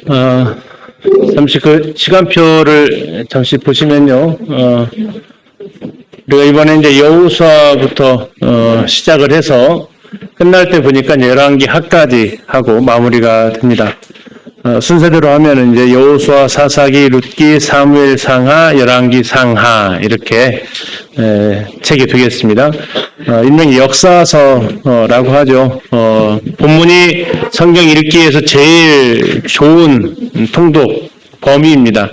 어, 잠시 그 시간표를 잠시 보시면요. 우리가 이번에 이제 여호수아부터 시작을 해서 끝날 때 보니까 열왕기 하까지 하고 마무리가 됩니다. 순서대로 하면은 이제 여호수아, 사사기, 룻기, 사무엘 상하, 열왕기 상하 이렇게 책이 되겠습니다. 일명 역사서라고 하죠. 본문이 성경 읽기에서 제일 좋은 통독 범위입니다.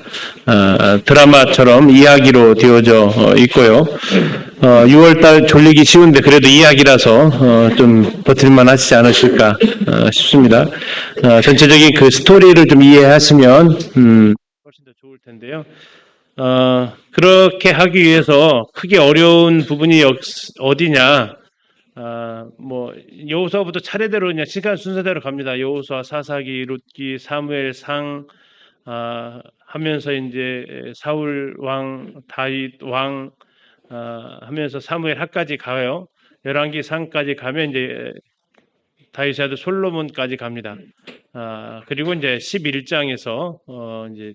드라마처럼 이야기로 되어져 있고요. 6월달 졸리기 쉬운데 그래도 이야기라서 좀 버틸만 하시지 않으실까 싶습니다. 전체적인 그 스토리를 좀 이해하시면 훨씬 더 좋을 텐데요. 그렇게 하기 위해서 크게 어려운 부분이 어디냐? 뭐 여호수아부터 차례대로 그냥 시간 순서대로 갑니다. 여호수아, 사사기, 룻기, 사무엘 상 하면서 이제 사울 왕, 다윗 왕 하면서 사무엘 하까지 가요. 열왕기 상까지 가면 이제 다윗의 아들 솔로몬까지 갑니다. 그리고 이제 11장에서 이제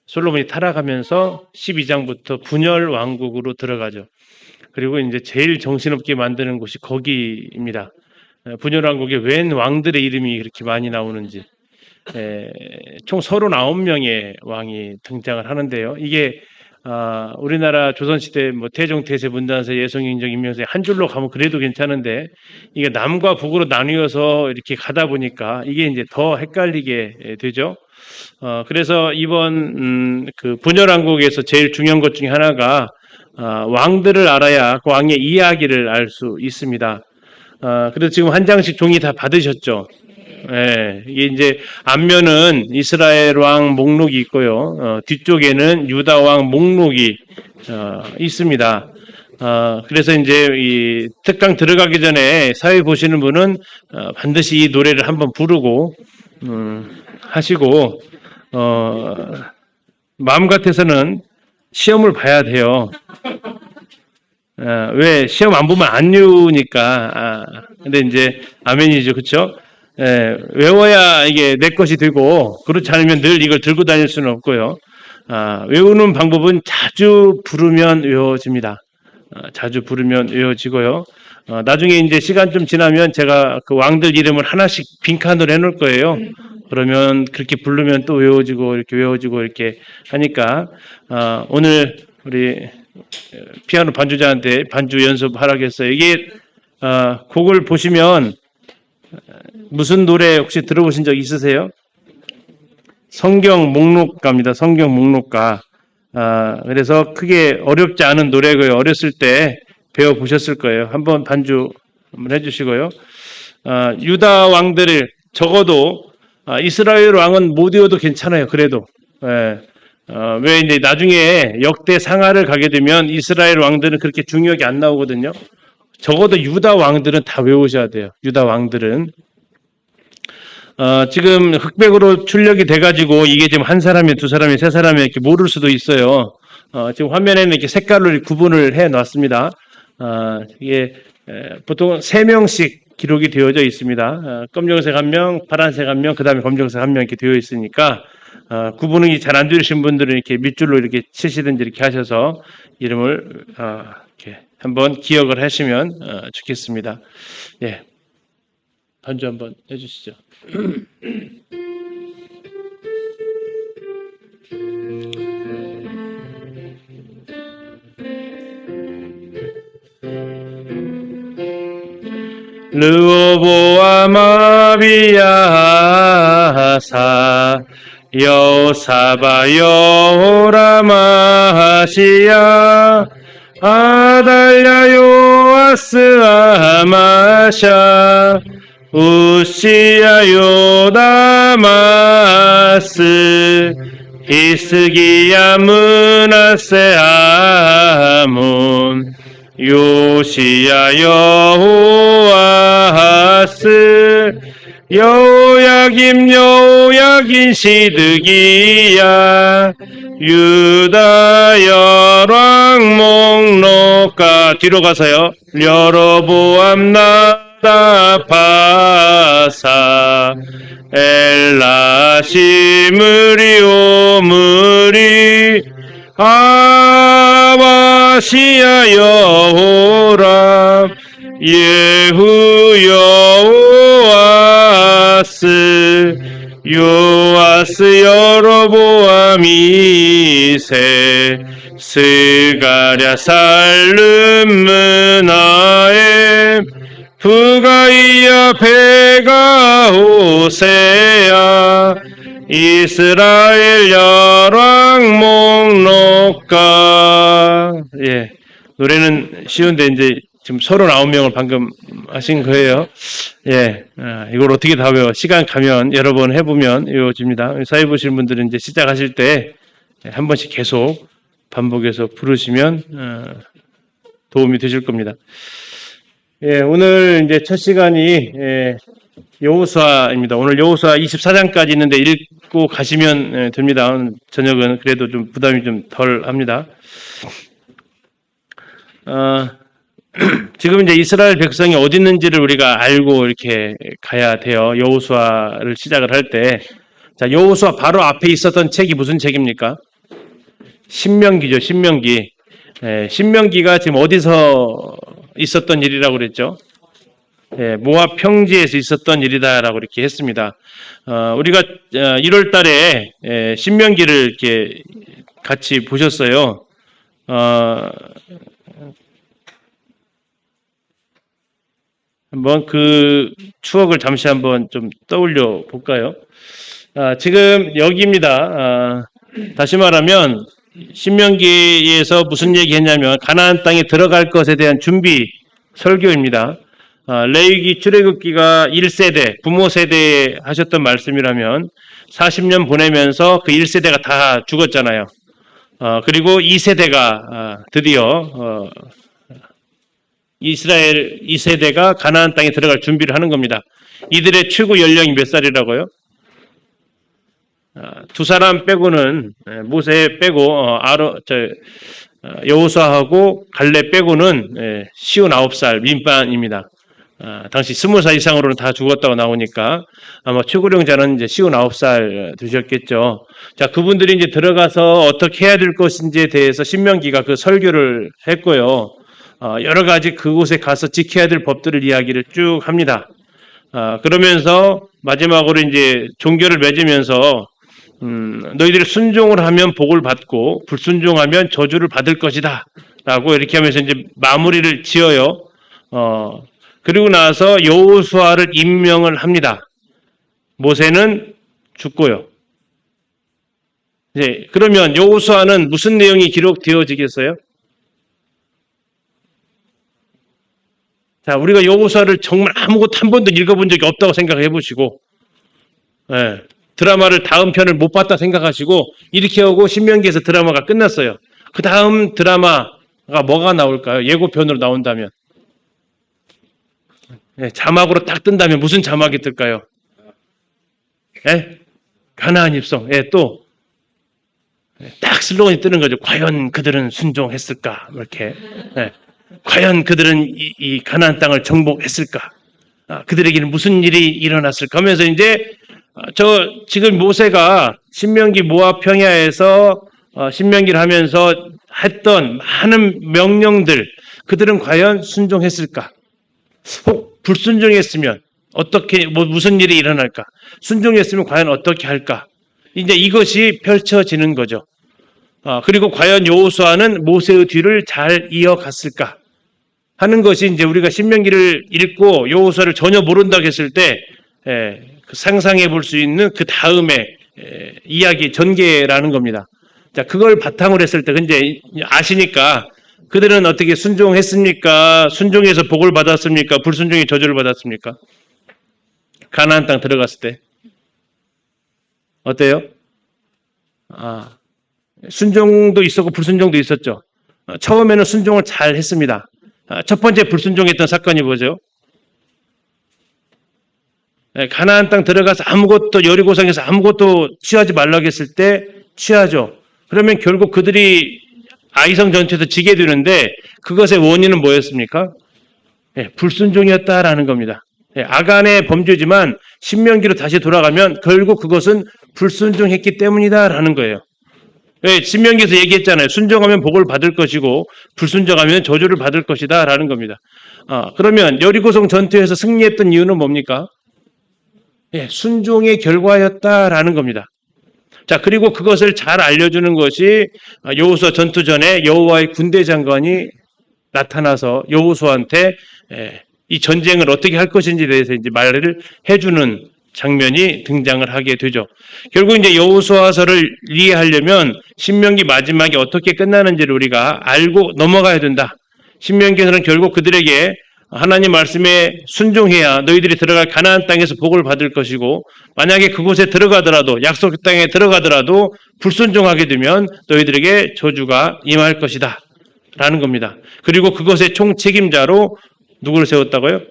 솔로몬이 타락하면서 12장부터 분열 왕국으로 들어가죠. 그리고 이제 제일 정신없게 만드는 곳이 거기입니다. 분열 왕국에 웬 왕들의 이름이 그렇게 많이 나오는지. 총 39명의 왕이 등장을 하는데요. 이게 우리나라 조선시대 뭐 태종, 태세, 문단세, 예성, 인정, 임명세 한 줄로 가면 그래도 괜찮은데 이게 남과 북으로 나뉘어서 이렇게 가다 보니까 이게 이제 더 헷갈리게 되죠. 그래서 이번 그 분열왕국에서 제일 중요한 것 중에 하나가 왕들을 알아야 그 왕의 이야기를 알 수 있습니다. 그래서 지금 한 장씩 종이 다 받으셨죠. 이게 이제 앞면은 이스라엘 왕 목록이 있고요. 뒤쪽에는 유다 왕 목록이 있습니다. 그래서 이제 이 특강 들어가기 전에 사회 보시는 분은 반드시 이 노래를 한번 부르고 하시고 마음 같아서는 시험을 봐야 돼요. 왜 시험 안 보면 안 외우니까. 근데 이제 아멘이죠, 그렇죠? 외워야 이게 내 것이 되고 그렇지 않으면 늘 이걸 들고 다닐 수는 없고요. 외우는 방법은 자주 부르면 외워집니다. 자주 부르면 외워지고요. 나중에 이제 시간 좀 지나면 제가 그 왕들 이름을 하나씩 빈칸으로 해놓을 거예요. 그러면 그렇게 부르면 또 외워지고 이렇게 하니까 오늘 우리 피아노 반주자한테 반주 연습하라고 했어요. 이게 곡을 보시면 무슨 노래 혹시 들어보신 적 있으세요? 성경 목록가입니다. 성경 목록가. 그래서 크게 어렵지 않은 노래고요. 어렸을 때 배워보셨을 거예요. 한번 반주 한번 해주시고요. 유다 왕들을 적어도 이스라엘 왕은 못 외워도 괜찮아요. 그래도. 왜 이제 나중에 역대 상하를 가게 되면 이스라엘 왕들은 그렇게 중요하게 안 나오거든요. 적어도 유다 왕들은 다 외우셔야 돼요. 유다 왕들은. 지금 흑백으로 출력이 돼가지고 이게 지금 한 사람이, 두 사람이, 세 사람이 이렇게 모를 수도 있어요. 지금 화면에는 이렇게 색깔로 구분을 해 놨습니다. 이게 보통 3명씩 기록이 되어져 있습니다. 검정색 1명, 파란색 1명, 그 다음에 검정색 1명 이렇게 되어 있으니까 구분이 잘 안 되신 분들은 이렇게 밑줄로 이렇게 치시든지 이렇게 하셔서 이름을 이렇게 한번 기억을 하시면 좋겠습니다. 예, 반주 한번 해주시죠. 르오보아마비야사 여사바 여호라마시야 아달랴 요아스 아마샤 우시야 요다마스 히스기야 문하세 아몬 요시야 여호아스 여호야김 시드기야 유다 열왕 목록가 뒤로 가서요. 여로보암 나다바사 엘라시무리 오무리 아바시야 여호람 예후 여호아스 요아스 여로보암 이세 스가랴 살름 문하에 부가이야 베가 호세야 이스라엘 열왕 목록가. 예, 노래는 쉬운데 이제 지금 39명을 방금 하신 거예요. 예, 이걸 어떻게 다 외워? 시간 가면 여러 번 해보면 외워집니다. 사회 보실 분들은 이제 시작하실 때 한 번씩 계속 반복해서 부르시면 도움이 되실 겁니다. 예, 오늘 이제 첫 시간이 여호수아입니다. 오늘 여호수아 24장까지 있는데 읽고 가시면 됩니다. 저녁은 그래도 좀 부담이 좀 덜 합니다. 지금 이제 이스라엘 백성이 어디 있는지를 우리가 알고 이렇게 가야 돼요. 여호수아를 시작을 할 때. 자, 여호수아 바로 앞에 있었던 책이 무슨 책입니까? 신명기죠, 신명기. 신명기가 지금 어디서 있었던 일이라고 그랬죠? 모압 평지에서 있었던 일이다라고 이렇게 했습니다. 우리가 1월 달에 신명기를 이렇게 같이 보셨어요. 한번 그 추억을 잠시 한번 좀 떠올려 볼까요? 지금 여기입니다. 다시 말하면 신명기에서 무슨 얘기했냐면 가나안 땅에 들어갈 것에 대한 준비 설교입니다. 레위기 출애굽기가 1세대 부모 세대에 하셨던 말씀이라면 40년 보내면서 그 1세대가 다 죽었잖아요. 그리고 2세대가 드디어 이스라엘 2세대가 가나안 땅에 들어갈 준비를 하는 겁니다. 이들의 최고 연령이 몇 살이라고요? 두 사람 빼고는 모세 빼고 여호수아하고 갈렙 빼고는 59살 민반입니다. 당시 20살 이상으로는 다 죽었다고 나오니까 아마 최고령자는 이제 59살 되셨겠죠. 자, 그분들이 이제 들어가서 어떻게 해야 될 것인지에 대해서 신명기가 그 설교를 했고요. 여러 가지 그곳에 가서 지켜야 될 법들을 이야기를 쭉 합니다. 그러면서 마지막으로 이제 종교를 맺으면서 너희들이 순종을 하면 복을 받고 불순종하면 저주를 받을 것이다 라고 이렇게 하면서 이제 마무리를 지어요. 그리고 나서 여호수아를 임명을 합니다. 모세는 죽고요. 이제 그러면 여호수아는 무슨 내용이 기록되어지겠어요? 자, 우리가 여호수아를 정말 아무것도 한 번도 읽어본 적이 없다고 생각해 보시고, 드라마를 다음 편을 못 봤다 생각하시고 이렇게 하고 신명기에서 드라마가 끝났어요. 그 다음 드라마가 뭐가 나올까요? 예고편으로 나온다면. 자막으로 딱 뜬다면 무슨 자막이 뜰까요? 가나안 입성. 또 딱 슬로건이 뜨는 거죠. 과연 그들은 순종했을까? 이렇게. 과연 그들은 이 가나안 땅을 정복했을까? 그들에게는 무슨 일이 일어났을까? 하면서 이제 지금 모세가 신명기 모압 평야에서 신명기를 하면서 했던 많은 명령들, 그들은 과연 순종했을까? 혹 불순종했으면 어떻게 무슨 일이 일어날까? 순종했으면 과연 어떻게 할까? 이제 이것이 펼쳐지는 거죠. 그리고 과연 여호수아는 모세의 뒤를 잘 이어갔을까? 하는 것이 이제 우리가 신명기를 읽고 여호수아를 전혀 모른다고 했을 때 상상해 볼 수 있는 그 다음에 이야기 전개라는 겁니다. 자, 그걸 바탕으로 했을 때 이제 아시니까 그들은 어떻게 순종했습니까? 순종해서 복을 받았습니까? 불순종의 저주를 받았습니까? 가나안 땅 들어갔을 때 어때요? 순종도 있었고 불순종도 있었죠. 처음에는 순종을 잘 했습니다. 첫 번째 불순종했던 사건이 뭐죠? 가나안 땅 들어가서 아무것도 여리고성에서 아무것도 취하지 말라고 했을 때 취하죠. 그러면 결국 그들이 아이성 전투에서 지게 되는데 그것의 원인은 뭐였습니까? 불순종이었다라는 겁니다. 아간의 범죄지만 신명기로 다시 돌아가면 결국 그것은 불순종했기 때문이다라는 거예요. 신명기에서 얘기했잖아요. 순종하면 복을 받을 것이고 불순종하면 저주를 받을 것이다라는 겁니다. 그러면 여리고성 전투에서 승리했던 이유는 뭡니까? 순종의 결과였다라는 겁니다. 자, 그리고 그것을 잘 알려주는 것이 여호수아 전투 전에 여호와의 군대 장관이 나타나서 여호수아한테 이 전쟁을 어떻게 할 것인지에 대해서 이제 말을 해주는 장면이 등장을 하게 되죠. 결국 이제 여호수아서를 이해하려면 신명기 마지막에 어떻게 끝나는지를 우리가 알고 넘어가야 된다. 신명기에서는 결국 그들에게 하나님 말씀에 순종해야 너희들이 들어갈 가나안 땅에서 복을 받을 것이고, 만약에 그곳에 들어가더라도, 약속 땅에 들어가더라도 불순종하게 되면 너희들에게 저주가 임할 것이다 라는 겁니다. 그리고 그것의 총책임자로 누구를 세웠다고요?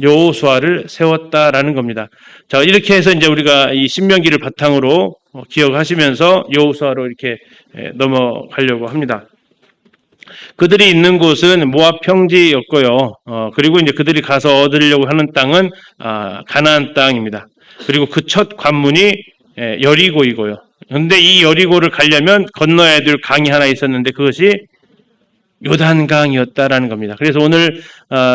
여호수아를 세웠다라는 겁니다. 자, 이렇게 해서 이제 우리가 이 신명기를 바탕으로 기억하시면서 여호수아로 이렇게 넘어가려고 합니다. 그들이 있는 곳은 모압 평지였고요. 그리고 이제 그들이 가서 얻으려고 하는 땅은 가나안 땅입니다. 그리고 그 첫 관문이 여리고이고요. 그런데 이 여리고를 가려면 건너야 될 강이 하나 있었는데 그것이 요단강이었다라는 겁니다. 그래서 오늘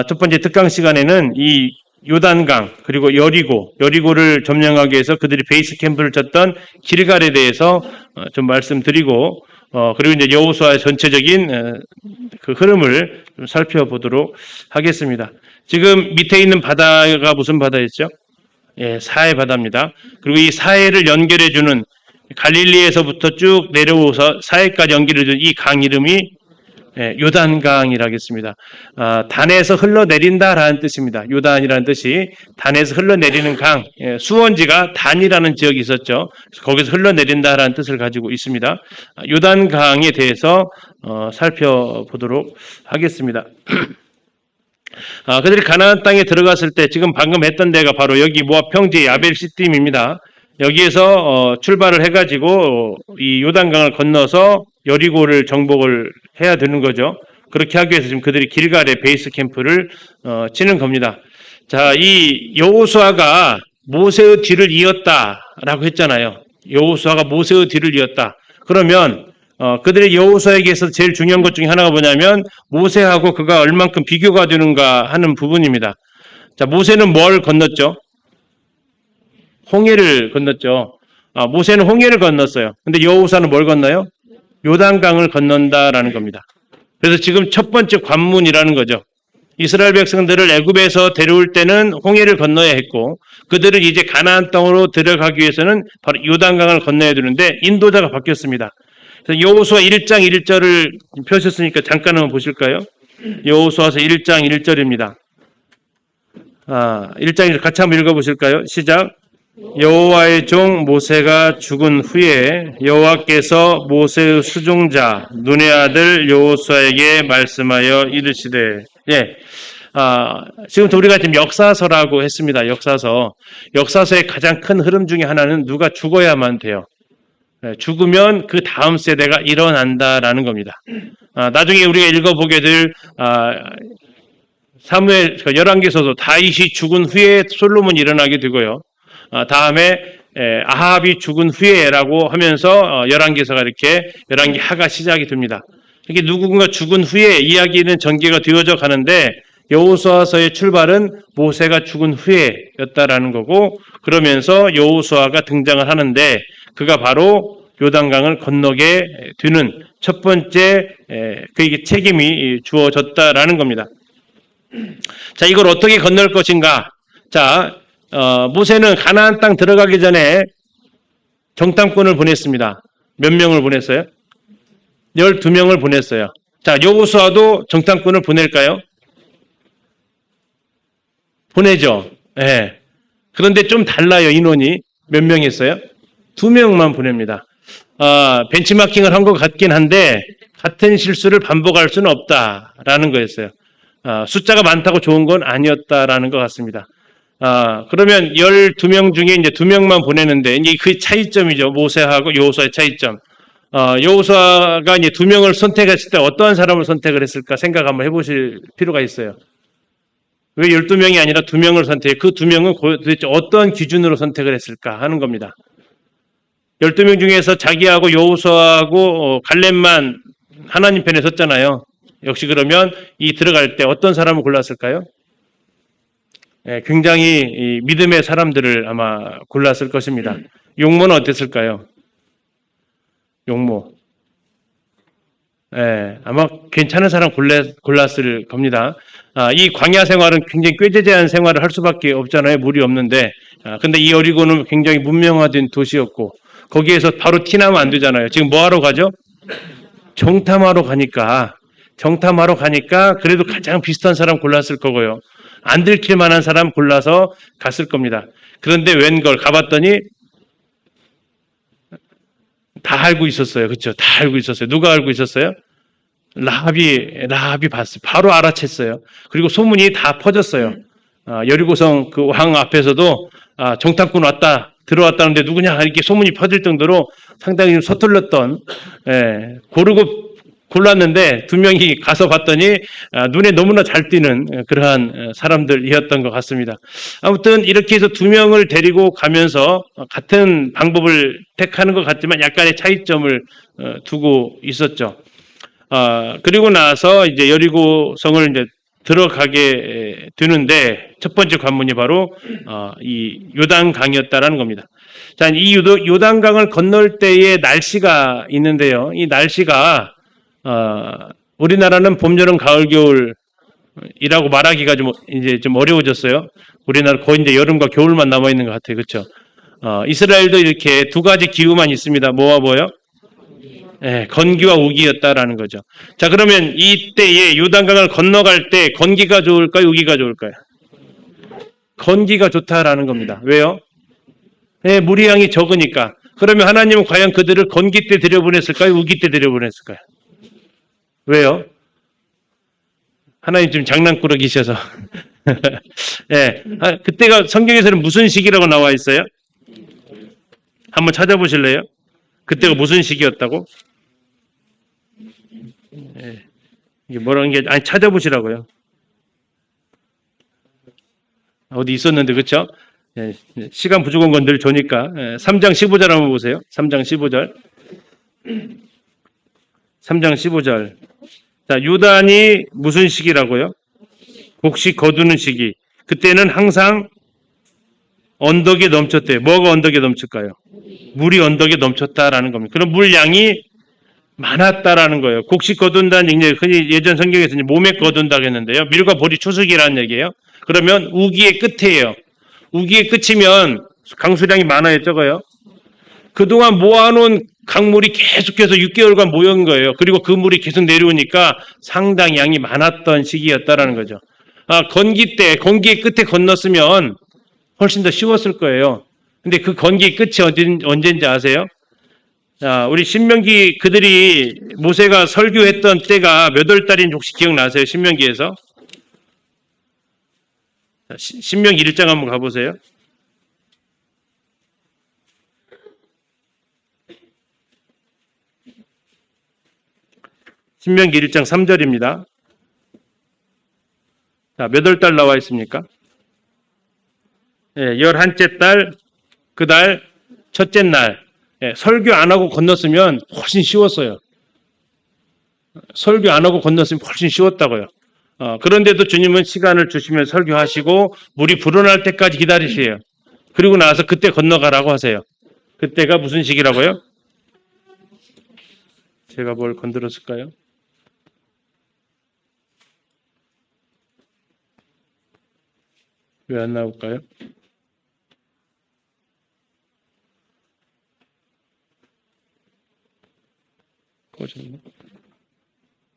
첫 번째 특강 시간에는 이 요단강 그리고 여리고를 점령하기 위해서 그들이 베이스 캠프를 쳤던 길갈에 대해서 좀 말씀드리고, 그리고 이제 여호수아의 전체적인 그 흐름을 좀 살펴보도록 하겠습니다. 지금 밑에 있는 바다가 무슨 바다였죠? 사해 바다입니다. 그리고 이 사해를 연결해주는 갈릴리에서부터 쭉 내려오서 사해까지 연결해주는 이 강 이름이 요단강이라겠습니다. 단에서 흘러내린다라는 뜻입니다. 요단이라는 뜻이 단에서 흘러내리는 강, 수원지가 단이라는 지역이 있었죠. 거기서 흘러내린다라는 뜻을 가지고 있습니다. 요단강에 대해서 살펴보도록 하겠습니다. 그들이 가나안 땅에 들어갔을 때 지금 방금 했던 데가 바로 여기 모압 평지 아벨 시딤입니다. 여기에서 출발을 해가지고 이 요단강을 건너서 여리고를 정복을 해야 되는 거죠. 그렇게 하기 위해서 지금 그들이 길갈에 베이스 캠프를 치는 겁니다. 자, 이 여호수아가 모세의 뒤를 이었다라고 했잖아요. 여호수아가 모세의 뒤를 이었다. 그러면 그들의 여호수아에게서 제일 중요한 것 중에 하나가 뭐냐면 모세하고 그가 얼만큼 비교가 되는가 하는 부분입니다. 자, 모세는 뭘 건넜죠? 홍해를 건넜죠. 모세는 홍해를 건넜어요. 근데 여호수아는 뭘 건너요? 요단강을 건넌다라는 겁니다. 그래서 지금 첫 번째 관문이라는 거죠. 이스라엘 백성들을 애굽에서 데려올 때는 홍해를 건너야 했고, 그들을 이제 가나안 땅으로 들어가기 위해서는 바로 요단강을 건너야 되는데 인도자가 바뀌었습니다. 그래서 여호수아 1장 1절을 펴셨으니까 잠깐 한번 보실까요? 여호수아서 1장 1절입니다. 1장 1절 같이 한번 읽어보실까요? 시작. 여호와의 종 모세가 죽은 후에 여호와께서 모세의 수종자 눈의 아들 여호수아에게 말씀하여 이르시되, 지금 우리가 지금 역사서라고 했습니다. 역사서의 가장 큰 흐름 중에 하나는 누가 죽어야만 돼요. 죽으면 그 다음 세대가 일어난다라는 겁니다. 나중에 우리가 읽어보게 될 사무엘 열왕기서도 다윗이 죽은 후에 솔로몬이 일어나게 되고요. 다음에 아합이 죽은 후에라고 하면서 열왕기서가 이렇게 열왕기 하가 시작이 됩니다. 이렇게 누군가 죽은 후에 이야기는 전개가 되어져 가는데 여호수아서의 출발은 모세가 죽은 후에였다라는 거고, 그러면서 여호수아가 등장을 하는데 그가 바로 요단강을 건너게 되는 첫 번째 그에게 책임이 주어졌다라는 겁니다. 자, 이걸 어떻게 건널 것인가? 자, 모세는 가나안 땅 들어가기 전에 정탐꾼을 보냈습니다. 몇 명을 보냈어요? 12명을 보냈어요. 자, 여호수아도 정탐꾼을 보낼까요? 보내죠. 네. 그런데 좀 달라요, 인원이. 몇 명 했어요? 2명만 보냅니다. 벤치마킹을 한 것 같긴 한데 같은 실수를 반복할 수는 없다라는 거였어요. 숫자가 많다고 좋은 건 아니었다라는 것 같습니다. 그러면 12명 중에 이제 2명만 보내는데, 이제 그 차이점이죠. 모세하고 여호수아의 차이점. 여호수아가 이제 2명을 선택했을 때 어떠한 사람을 선택을 했을까 생각 한번 해보실 필요가 있어요. 왜 12명이 아니라 2명을 선택해? 그 2명은 도대체 어떤 기준으로 선택을 했을까 하는 겁니다. 12명 중에서 자기하고 여호수아하고 갈렙만 하나님 편에 섰잖아요. 역시 그러면 이 들어갈 때 어떤 사람을 골랐을까요? 굉장히 믿음의 사람들을 아마 골랐을 것입니다. 용모는 어땠을까요? 용모. 아마 괜찮은 사람 골랐을 겁니다. 이 광야 생활은 굉장히 꾀죄죄한 생활을 할 수밖에 없잖아요. 물이 없는데. 근데 이 여리고는 굉장히 문명화된 도시였고 거기에서 바로 티나면 안 되잖아요. 지금 뭐 하러 가죠? 정탐하러 가니까 그래도 가장 비슷한 사람 골랐을 거고요. 안 들킬 만한 사람 골라서 갔을 겁니다. 그런데 웬걸 가봤더니 다 알고 있었어요. 그렇죠? 다 알고 있었어요. 누가 알고 있었어요? 라합이 봤어요. 바로 알아챘어요. 그리고 소문이 다 퍼졌어요. 여리고성 그 왕 앞에서도 정탐꾼 왔다. 들어왔다는데 누구냐 이렇게 소문이 퍼질 정도로 상당히 좀 서툴렀던 고르고 골랐는데 2명이 가서 봤더니 눈에 너무나 잘 띄는 그러한 사람들이었던 것 같습니다. 아무튼 이렇게 해서 2명을 데리고 가면서 같은 방법을 택하는 것 같지만 약간의 차이점을 두고 있었죠. 그리고 나서 이제 여리고성을 이제 들어가게 되는데 첫 번째 관문이 바로 이 요단강이었다라는 겁니다. 자, 이 요단강을 건널 때의 날씨가 있는데요. 이 날씨가 우리나라는 봄, 여름, 가을, 겨울이라고 말하기가 이제 좀 어려워졌어요. 우리나라 거의 이제 여름과 겨울만 남아 있는 것 같아요. 그렇죠? 이스라엘도 이렇게 2가지 기후만 있습니다. 뭐와 뭐요? 건기와 우기였다라는 거죠. 자, 그러면 이때에 요단강을 건너갈 때 건기가 좋을까요? 우기가 좋을까요? 건기가 좋다라는 겁니다. 왜요? 물의 양이 적으니까. 그러면 하나님은 과연 그들을 건기 때 들여보냈을까요? 우기 때 들여보냈을까요? 왜요? 하나님 지금 장난꾸러기셔서. 그때가 성경에서는 무슨 시기라고 나와 있어요? 한번 찾아보실래요? 그때가 무슨 시기였다고? 이게 뭐라는 게, 찾아보시라고요. 어디 있었는데, 그쵸? 시간 부족한 건 늘 좋으니까. 3장 15절 한번 보세요. 3장 15절. 3장 15절. 자, 요단이 무슨 시기라고요? 곡식 거두는 시기. 그때는 항상 언덕이 넘쳤대요. 뭐가 언덕에 넘칠까요? 물이 언덕에 넘쳤다라는 겁니다. 그럼 물량이 많았다라는 거예요. 곡식 거둔다는 얘기, 흔히 예전 성경에서 이제 몸에 거둔다고 했는데요. 밀과 보리 추수기라는 얘기예요. 그러면 우기의 끝이에요. 우기의 끝이면 강수량이 많아요, 적어요? 그동안 모아놓은 강물이 계속해서 6개월간 모인 거예요. 그리고 그 물이 계속 내려오니까 상당히 양이 많았던 시기였다라는 거죠. 건기 때, 건기의 끝에 건넜으면 훨씬 더 쉬웠을 거예요. 근데 그 건기의 끝이 언제인지 아세요? 우리 신명기 그들이 모세가 설교했던 때가 몇 월 달인지 혹시 기억나세요? 신명기에서? 신명기 1장 한번 가보세요. 신명기 1장 3절입니다. 자, 몇 월 달 나와 있습니까? 11째 달, 그 달, 첫째 날. 설교 안 하고 건넜으면 훨씬 쉬웠어요. 설교 안 하고 건넜으면 훨씬 쉬웠다고요. 그런데도 주님은 시간을 주시면 설교하시고 물이 불어날 때까지 기다리세요. 그리고 나서 그때 건너가라고 하세요. 그때가 무슨 시기라고요? 제가 뭘 건드렸을까요? 왜 안 나올까요?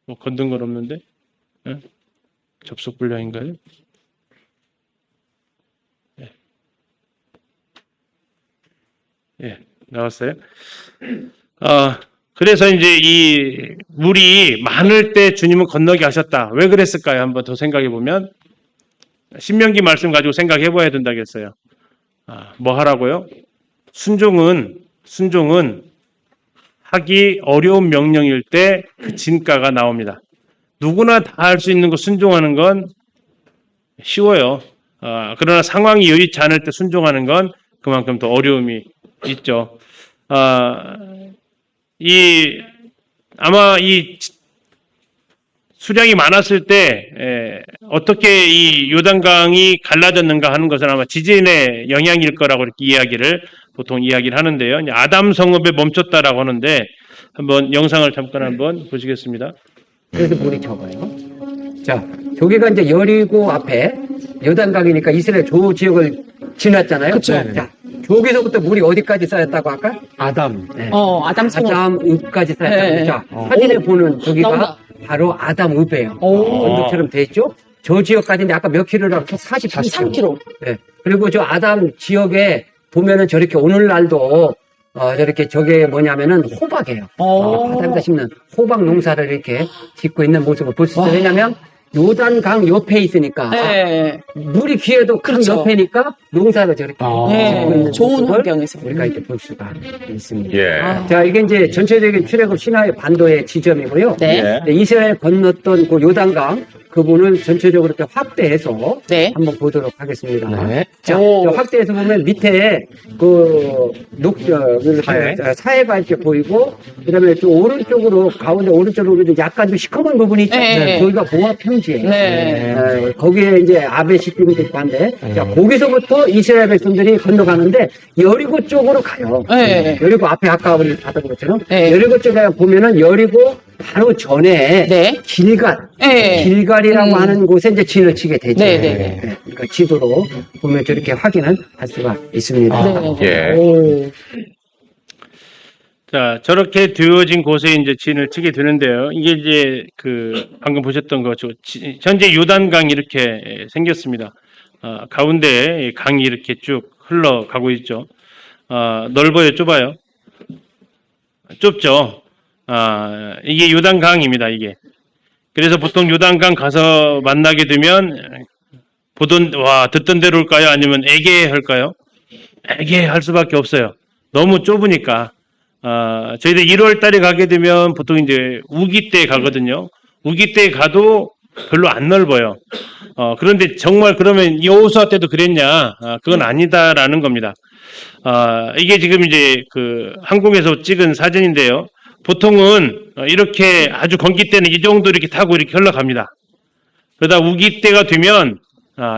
뭐 건든 건 없는데? 접속 불량인가요? 나왔어요. 그래서 이제 이 물이 많을 때 주님은 건너게 하셨다. 왜 그랬을까요? 한번 더 생각해 보면 신명기 말씀 가지고 생각해 봐야 된다겠어요. 뭐 하라고요? 순종은 하기 어려운 명령일 때 그 진가가 나옵니다. 누구나 다 할 수 있는 거 순종하는 건 쉬워요. 그러나 상황이 여의치 않을 때 순종하는 건 그만큼 더 어려움이 있죠. 아마 이 수량이 많았을 때 어떻게 이 요단강이 갈라졌는가 하는 것은 아마 지진의 영향일 거라고 이렇게 보통 이야기를 하는데요. 이제 아담 성읍에 멈췄다라고 하는데 한번 영상을 잠깐 한번 보시겠습니다. 그래서 물이 적어요. 자, 저기가 이제 여리고 앞에 요단강이니까 이스라엘 조 지역을 지났잖아요. 그쵸. 자, 저기서부터 물이 어디까지 쌓였다고 할까? 아담. 네. 아담 성읍. 아담읍까지 쌓였다고. 네. 자, 사진에 보는 저기가 나온다. 바로 아담읍이에요. 오. 언덕처럼 돼 있죠? 저 지역까지인데 아까 몇 킬로라고? 3km. 네. 그리고 저 아담 지역에 보면은 저렇게 오늘날도 저렇게 저게 뭐냐면은 호박이에요. 바닥에다 심는 호박 농사를 이렇게 짓고 있는 모습을 볼 수 있어요. 왜냐면 요단강 옆에 있으니까 네. 물이 귀해도 강 그렇죠. 옆에니까 농사를 저렇게 네. 짓고 있는 좋은 모습을 환경에서. 우리가 이렇게 볼 수가 있습니다. 예. 자, 이게 이제 전체적인 출애굽 신화의 반도의 지점이고요. 네. 예. 이스라엘 건넜던 그 요단강 그분을 전체적으로 이렇게 확대해서 네. 한번 보도록 하겠습니다. 네. 자, 오. 저 확대해서 보면 밑에 그 사해가 이렇게 보이고, 그다음에 또 오른쪽으로 가운데 오른쪽으로 이제 약간 좀 시커먼 부분이 있죠. 네. 거기가 모압 평지예요. 네. 거기에 이제 아베시팀도 있고 한데, 자, 거기서부터 이스라엘 백성들이 건너가는데 여리고 쪽으로 가요. 네. 여리고 앞에 아까 우리 봤던 것처럼 네. 여리고 쪽에 보면은 여리고 바로 전에 네. 길갈이라고 하는 곳에 이제 진을 치게 되죠. 네, 네. 그러니까 지도로 보면 저렇게 확인을 할 수가 있습니다. 네. 예. 오. 자, 저렇게 되어진 곳에 이제 진을 치게 되는데요. 이게 이제 방금 보셨던 거죠. 현재 요단강이 이렇게 생겼습니다. 가운데 강이 이렇게 쭉 흘러가고 있죠. 넓어요, 좁아요? 좁죠. 이게 요단강입니다, 이게. 그래서 보통 요단강 가서 만나게 되면 듣던 대로 할까요? 아니면 애게할까요? 애게할 수밖에 없어요. 너무 좁으니까. 저희들 1월 달에 가게 되면 보통 이제 우기 때 가거든요. 우기 때 가도 별로 안 넓어요. 그런데 정말 그러면 여호수아 때도 그랬냐? 그건 아니다라는 겁니다. 이게 지금 이제 항공에서 찍은 사진인데요. 보통은 이렇게 아주 건기 때는 이 정도 이렇게 타고 이렇게 흘러갑니다. 그러다 우기 때가 되면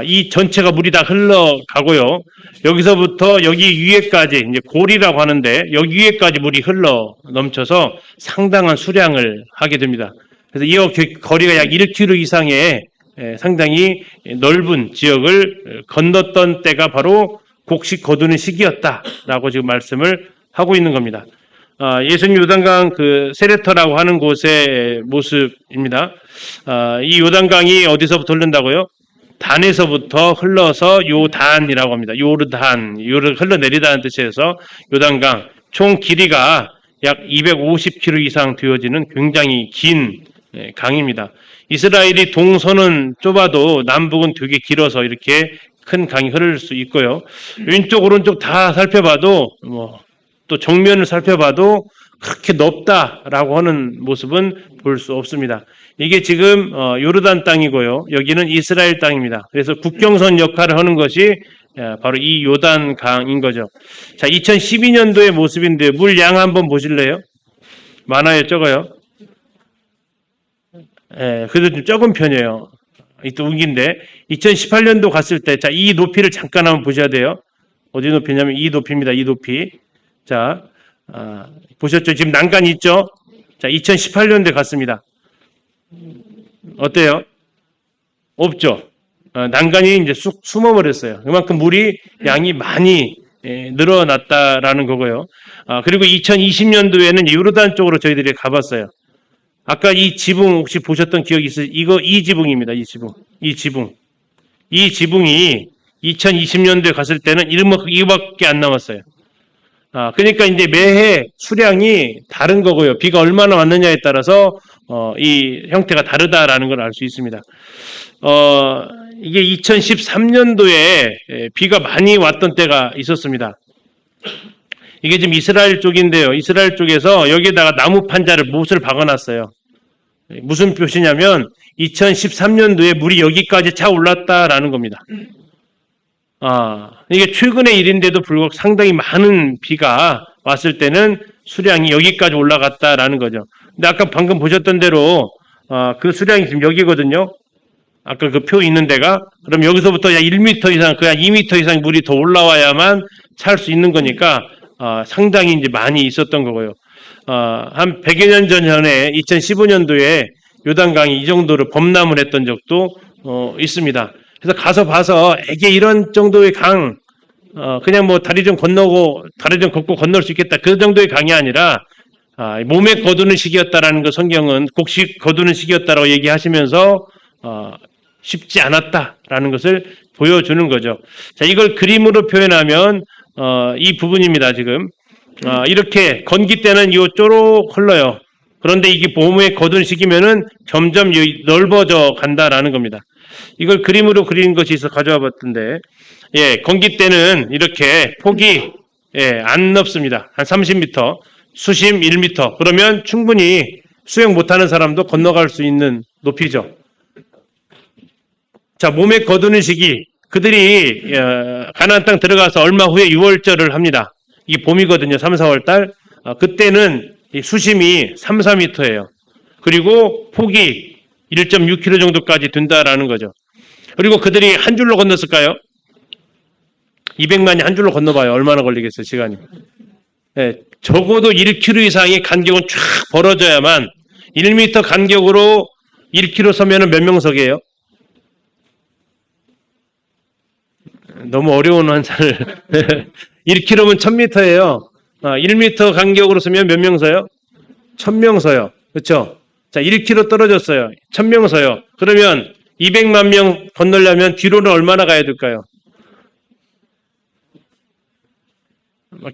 이 전체가 물이 다 흘러가고요. 여기서부터 여기 위에까지 이제 골이라고 하는데 여기 위에까지 물이 흘러 넘쳐서 상당한 수량을 하게 됩니다. 그래서 이 거리가 약 1km 이상의 상당히 넓은 지역을 건넜던 때가 바로 곡식 거두는 시기였다라고 지금 말씀을 하고 있는 겁니다. 예수님 요단강 세레터라고 하는 곳의 모습입니다. 이 요단강이 어디서부터 흐른다고요? 단에서부터 흘러서 요단이라고 합니다. 요르단, 흘러내리다는 뜻에서 요단강, 총 길이가 약 250km 이상 되어지는 굉장히 긴 강입니다. 이스라엘이 동서는 좁아도 남북은 되게 길어서 이렇게 큰 강이 흐를 수 있고요. 왼쪽 오른쪽 다 살펴봐도 또 정면을 살펴봐도 그렇게 넓다라고 하는 모습은 볼 수 없습니다. 이게 지금 요르단 땅이고요. 여기는 이스라엘 땅입니다. 그래서 국경선 역할을 하는 것이 바로 이 요단강인 거죠. 자, 2012년도의 모습인데 물 양 한번 보실래요? 많아요, 적어요? 그래도 좀 적은 편이에요. 이또 우기인데 2018년도 갔을 때, 자, 이 높이를 잠깐 한번 보셔야 돼요. 어디 높이냐면 이 높이입니다. 이 높이. 자, 보셨죠? 지금 난간이 있죠? 자, 2018년도에 갔습니다. 어때요? 없죠? 난간이 이제 쑥 숨어버렸어요. 그만큼 물이 양이 많이 늘어났다라는 거고요. 그리고 2020년도에는 요르단 쪽으로 저희들이 가봤어요. 아까 이 지붕 혹시 보셨던 기억이 있으세요? 이 지붕입니다. 이 지붕이 2020년도에 갔을 때는 이거밖에 안 남았어요. 그러니까 이제 매해 수량이 다른 거고요. 비가 얼마나 왔느냐에 따라서 이 형태가 다르다라는 걸 알 수 있습니다. 이게 2013년도에 비가 많이 왔던 때가 있었습니다. 이게 지금 이스라엘 쪽인데요. 이스라엘 쪽에서 여기에다가 나무 판자를 못을 박아놨어요. 무슨 표시냐면 2013년도에 물이 여기까지 차 올랐다라는 겁니다. 이게 최근의 일인데도 불구하고 상당히 많은 비가 왔을 때는 수량이 여기까지 올라갔다라는 거죠. 근데 아까 방금 보셨던 대로 그 수량이 지금 여기거든요. 아까 그 표 있는 데가. 그럼 여기서부터 약 1m 이상, 그냥 2m 이상 물이 더 올라와야만 찰 수 있는 거니까 상당히 이제 많이 있었던 거고요. 한 100여 년 전에 2015년도에 요단강이 이 정도로 범람을 했던 적도 있습니다. 그래서 가서 봐서 이게 이런 정도의 강, 그냥 뭐 다리 좀 걷고 건널 수 있겠다. 그 정도의 강이 아니라 몸에 거두는 시기였다라는 거 성경은 곡식 거두는 시기였다라고 얘기하시면서 쉽지 않았다라는 것을 보여주는 거죠. 자, 이걸 그림으로 표현하면 이 부분입니다. 지금 이렇게 건기 때는 요 쪼록 흘러요. 그런데 이게 몸에 거둔 시기면은 점점 넓어져 간다라는 겁니다. 이걸 그림으로 그린 것이 있어 가져와 봤던데, 건기 때는 이렇게 폭이 안 넓습니다. 한 30m, 수심 1m. 그러면 충분히 수영 못하는 사람도 건너갈 수 있는 높이죠. 자, 몸에 거두는 시기, 그들이 가나안 땅 들어가서 얼마 후에 유월절을 합니다. 이게 봄이거든요. 3, 4월 달. 그때는 이 수심이 3, 4m예요. 그리고 폭이 1.6km 정도까지 된다라는 거죠. 그리고 그들이 한 줄로 건넜을까요? 200만이 한 줄로 건너봐요. 얼마나 걸리겠어요, 시간이. 적어도 1km 이상의 간격은 쫙 벌어져야만 1m 간격으로 1km 서면은 몇 명석이에요? 너무 어려운 환자를 1km면 1000m예요. 1m 간격으로 서면 몇 명 서요? 1000명 서요. 그렇죠? 자, 1km 떨어졌어요. 1000명 서요. 그러면 200만 명 건너려면 뒤로는 얼마나 가야 될까요?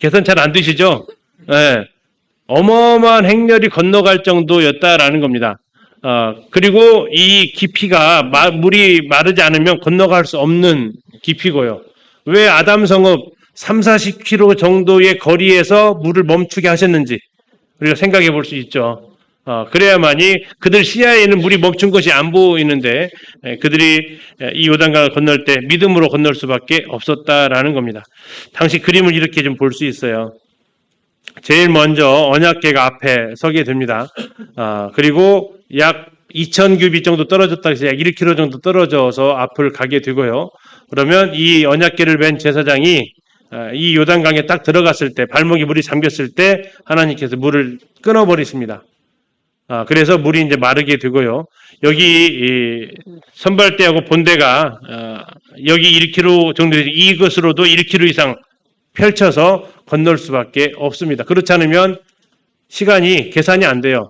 계산 잘 안 되시죠? 어마어마한 행렬이 건너갈 정도였다라는 겁니다. 그리고 이 깊이가 물이 마르지 않으면 건너갈 수 없는 깊이고요. 왜 아담 성읍 3, 40km 정도의 거리에서 물을 멈추게 하셨는지 우리가 생각해 볼 수 있죠. 그래야만이 그들 시야에는 물이 멈춘 것이 안 보이는데 그들이 이 요단강을 건널 때 믿음으로 건널 수밖에 없었다라는 겁니다. 당시 그림을 이렇게 좀 볼 수 있어요. 제일 먼저 언약궤가 앞에 서게 됩니다. 그리고 약 2000규빗 정도 떨어졌다 해서 약 1km 정도 떨어져서 앞을 가게 되고요. 그러면 이 언약궤를 맨 제사장이 이 요단강에 딱 들어갔을 때, 발목이 물이 잠겼을 때 하나님께서 물을 끊어버리십니다. 그래서 물이 이제 마르게 되고요. 여기 이 선발대하고 본대가 여기 1km 정도 되죠. 이것으로도 1km 이상 펼쳐서 건널 수밖에 없습니다. 그렇지 않으면 시간이 계산이 안 돼요.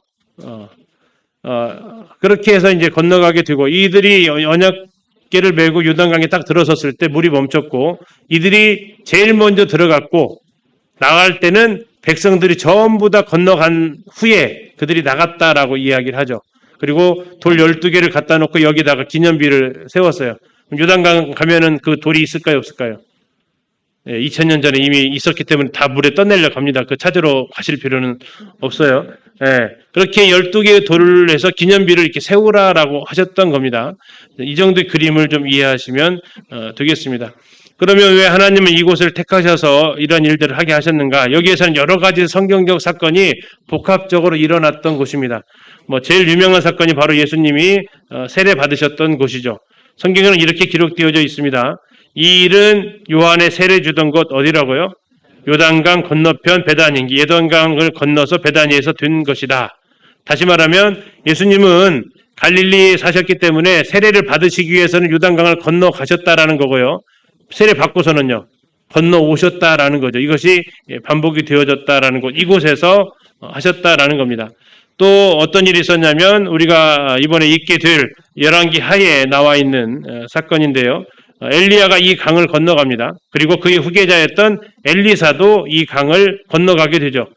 그렇게 해서 이제 건너가게 되고, 이들이 언약궤를 메고 요단강에 딱 들어섰을 때 물이 멈췄고, 이들이 제일 먼저 들어갔고 나갈 때는 백성들이 전부 다 건너간 후에 그들이 나갔다라고 이야기를 하죠. 그리고 돌 12개를 갖다 놓고 여기다가 기념비를 세웠어요. 요단강 가면은 그 돌이 있을까요, 없을까요? 2000년 전에 이미 있었기 때문에 다 물에 떠내려 갑니다. 그 찾으러 가실 필요는 없어요. 그렇게 12개의 돌을 해서 기념비를 이렇게 세우라라고 하셨던 겁니다. 이 정도의 그림을 좀 이해하시면 되겠습니다. 그러면 왜 하나님은 이곳을 택하셔서 이런 일들을 하게 하셨는가? 여기에서는 여러 가지 성경적 사건이 복합적으로 일어났던 곳입니다. 제일 유명한 사건이 바로 예수님이 세례 받으셨던 곳이죠. 성경에는 이렇게 기록되어져 있습니다. 이 일은 요한의 세례 주던 곳 어디라고요? 요단강 건너편 베다니, 요단강을 건너서 베다니에서 된 것이다. 다시 말하면 예수님은 갈릴리에 사셨기 때문에 세례를 받으시기 위해서는 요단강을 건너가셨다라는 거고요. 세례 받고서는요, 건너오셨다라는 거죠. 이것이 반복이 되어졌다라는 곳, 이곳에서 하셨다라는 겁니다. 또 어떤 일이 있었냐면 우리가 이번에 읽게 될 열왕기 하에 나와 있는 사건인데요. 엘리야가 이 강을 건너갑니다. 그리고 그의 후계자였던 엘리사도 이 강을 건너가게 되죠.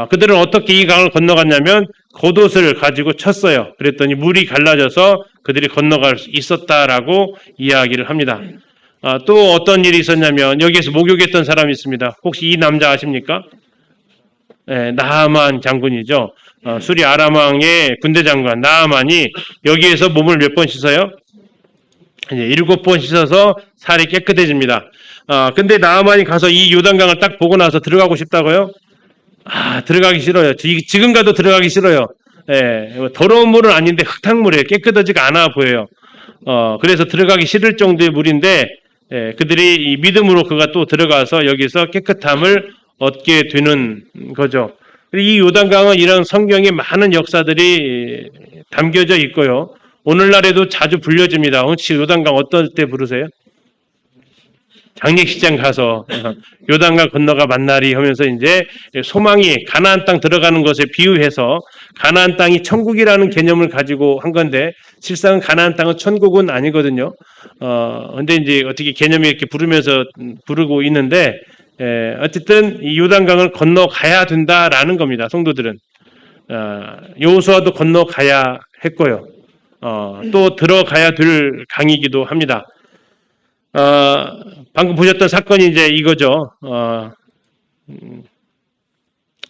그들은 어떻게 이 강을 건너갔냐면 겉옷을 가지고 쳤어요. 그랬더니 물이 갈라져서 그들이 건너갈 수 있었다라고 이야기를 합니다. 또 어떤 일이 있었냐면 여기에서 목욕했던 사람이 있습니다. 혹시 이 남자 아십니까? 나아만 장군이죠. 수리 아람 왕의 군대 장관 나아만이 여기에서 몸을 몇 번 씻어요? 이제 7번 씻어서 살이 깨끗해집니다. 근데 나아만이 가서 이 요단강을 딱 보고 나서 들어가고 싶다고요? 들어가기 싫어요. 지금 가도 들어가기 싫어요. 더러운 물은 아닌데 흙탕물이에요. 깨끗하지가 않아 보여요. 그래서 들어가기 싫을 정도의 물인데, 그들이 이 믿음으로 그가 또 들어가서 여기서 깨끗함을 얻게 되는 거죠. 이 요단강은 이런 성경에 많은 역사들이 담겨져 있고요. 오늘날에도 자주 불려집니다. 혹시 요단강 어떨 때 부르세요? 장례식장 가서 요단강 건너가 만나리 하면서 이제 소망이 가나안 땅 들어가는 것에 비유해서 가나안 땅이 천국이라는 개념을 가지고 한 건데 실상 가나안 땅은 천국은 아니거든요. 근데 이제 어떻게 개념이 이렇게 부르면서 부르고 있는데 어쨌든 이 요단강을 건너가야 된다라는 겁니다. 성도들은 여호수아도 건너가야 했고요. 또 들어가야 될 강이기도 합니다. 방금 보셨던 사건이 이제 이거죠.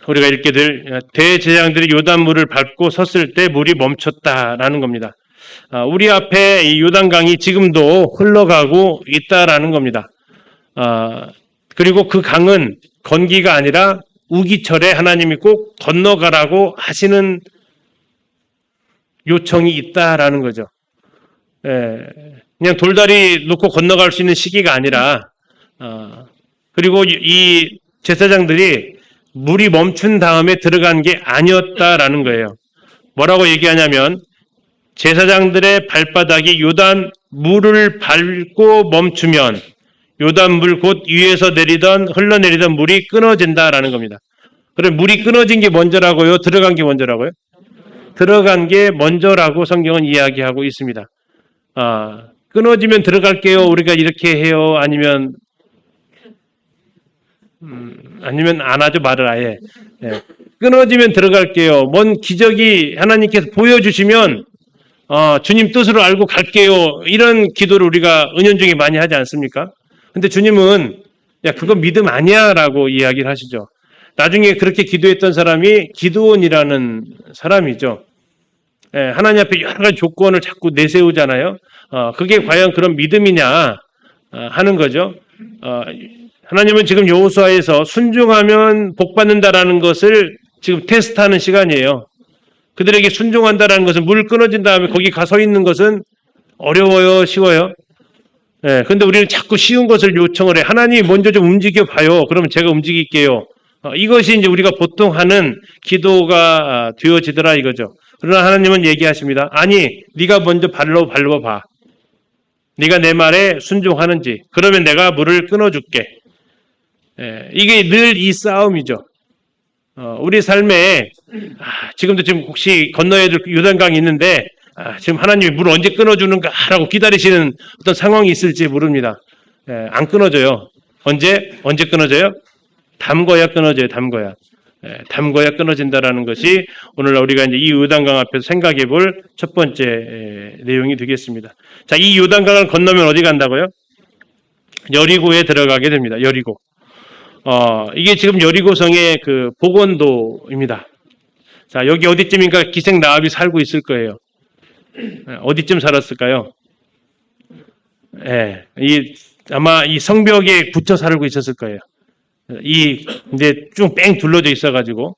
우리가 읽게 될 대제사장들이 요단물을 밟고 섰을 때 물이 멈췄다라는 겁니다. 우리 앞에 이 요단강이 지금도 흘러가고 있다라는 겁니다. 그리고 그 강은 건기가 아니라 우기철에 하나님이 꼭 건너가라고 하시는 요청이 있다라는 거죠. 그냥 돌다리 놓고 건너갈 수 있는 시기가 아니라, 그리고 이 제사장들이 물이 멈춘 다음에 들어간 게 아니었다라는 거예요. 뭐라고 얘기하냐면, 제사장들의 발바닥이 요단 물을 밟고 멈추면, 요단 물 곧 위에서 흘러내리던 물이 끊어진다라는 겁니다. 그럼 물이 끊어진 게 먼저라고요? 들어간 게 먼저라고요? 들어간 게 먼저라고 성경은 이야기하고 있습니다. 끊어지면 들어갈게요. 우리가 이렇게 해요. 아니면 안 하죠. 말을 아예. 끊어지면 들어갈게요. 뭔 기적이 하나님께서 보여주시면 주님 뜻으로 알고 갈게요. 이런 기도를 우리가 은연중에 많이 하지 않습니까? 근데 주님은 야 그건 믿음 아니야 라고 이야기를 하시죠. 나중에 그렇게 기도했던 사람이 기드온이라는 사람이죠. 하나님 앞에 여러 가지 조건을 자꾸 내세우잖아요. 그게 과연 그런 믿음이냐 하는 거죠. 하나님은 지금 여호수아에서 순종하면 복 받는다라는 것을 지금 테스트하는 시간이에요. 그들에게 순종한다라는 것은 물 끊어진 다음에 거기 가서 있는 것은 어려워요, 쉬워요? 근데 우리는 자꾸 쉬운 것을 요청을 해. 하나님이 먼저 좀 움직여 봐요. 그러면 제가 움직일게요. 이것이 이제 우리가 보통 하는 기도가 되어지더라 이거죠. 그러나 하나님은 얘기하십니다. 아니, 네가 먼저 발로 밟아봐. 네가 내 말에 순종하는지. 그러면 내가 물을 끊어줄게. 이게 늘 이 싸움이죠. 우리 삶에 지금도 지금 혹시 건너야 될 요단강이 있는데 지금 하나님이 물 언제 끊어주는가라고 기다리시는 어떤 상황이 있을지 모릅니다. 안 끊어져요. 언제 끊어져요? 담궈야 끊어져요. 담궈야 끊어진다라는 것이 오늘 우리가 이제 이 요단강 앞에서 생각해 볼 첫 번째 내용이 되겠습니다. 자, 이 요단강을 건너면 어디 간다고요? 여리고에 들어가게 됩니다. 여리고. 이게 지금 여리고성의 그 복원도입니다. 자, 여기 어디쯤인가 기생 라합이 살고 있을 거예요. 어디쯤 살았을까요? 아마 이 성벽에 붙여 살고 있었을 거예요. 이제 쭉 뺑 둘러져 있어가지고,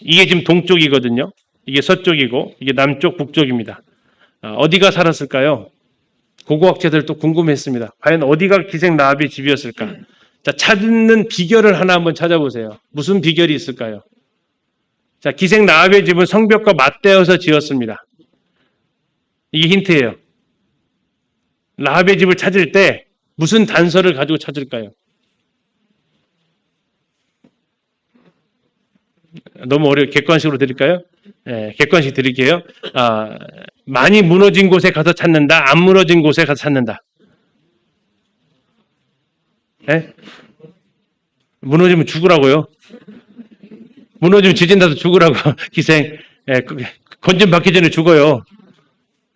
이게 지금 동쪽이거든요. 이게 서쪽이고, 이게 남쪽, 북쪽입니다. 어디가 살았을까요? 고고학자들도 궁금했습니다. 과연 어디가 기생 라합의 집이었을까? 자, 찾는 비결을 하나 한번 찾아보세요. 무슨 비결이 있을까요? 자, 기생 라합의 집은 성벽과 맞대어서 지었습니다. 이게 힌트예요. 라합의 집을 찾을 때 무슨 단서를 가지고 찾을까요? 너무 어려워. 객관식으로 드릴까요? 객관식 드릴게요. 많이 무너진 곳에 가서 찾는다. 안 무너진 곳에 가서 찾는다. 무너지면 죽으라고요. 무너지면 지진 나서 죽으라고. 기생. 건진 받기 전에 죽어요.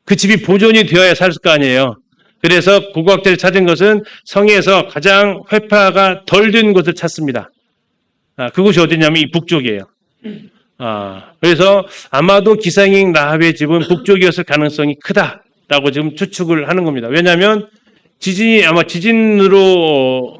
그 집이 보존이 되어야 살 거 아니에요. 그래서 고고학자들이 찾은 것은 성에서 가장 회파가 덜 된 곳을 찾습니다. 그곳이 어디냐면 이 북쪽이에요. 그래서 아마도 기상행 라합의 집은 북쪽이었을 가능성이 크다라고 지금 추측을 하는 겁니다. 왜냐하면 지진이 아마 지진으로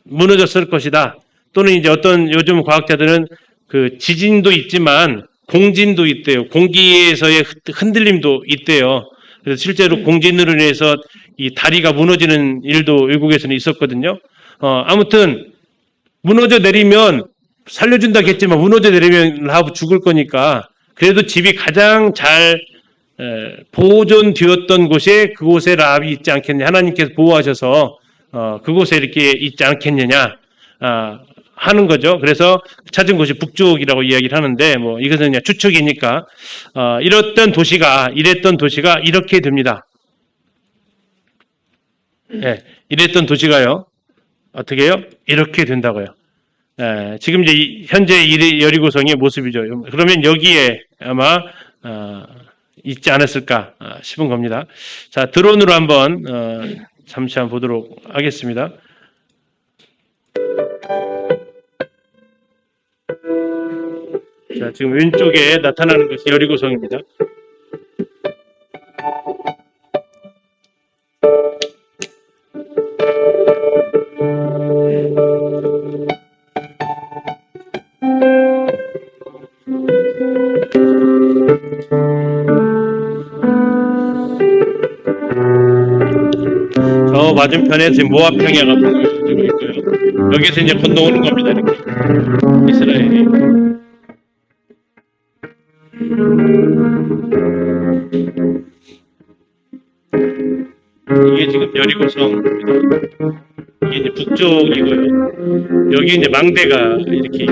무너졌을 것이다. 또는 이제 어떤 요즘 과학자들은 그 지진도 있지만 공진도 있대요. 공기에서의 흔들림도 있대요. 그래서 실제로 공진으로 인해서 이 다리가 무너지는 일도 외국에서는 있었거든요. 아무튼 무너져 내리면 살려준다겠지만 무너져 내리면 라합 죽을 거니까 그래도 집이 가장 잘 보존되었던 곳에 그곳에 라합이 있지 않겠냐. 하나님께서 보호하셔서 그곳에 이렇게 있지 않겠느냐 하는 거죠. 그래서 찾은 곳이 북쪽이라고 이야기를 하는데 뭐 이것은 그냥 추측이니까 이랬던 도시가 이렇게 됩니다. 예, 이랬던 도시가요. 어떻게 해요? 이렇게 된다고요. 지금 이제 현재 여리고성의 모습이죠. 그러면 여기에 아마 있지 않았을까 싶은 겁니다. 자, 드론으로 한번 잠시 한번 보도록 하겠습니다. 자, 지금 왼쪽에 나타나는 것이 여리고성입니다. 저 맞은편에 지금 모압 평야가 보여지고 있고요. 여기서 이제 건너오는 겁니다. 이렇게 이스라엘이. 이게 지금 여리고성입니다. 이게 이제 북쪽이고요. 여기 이제 망대가 이렇게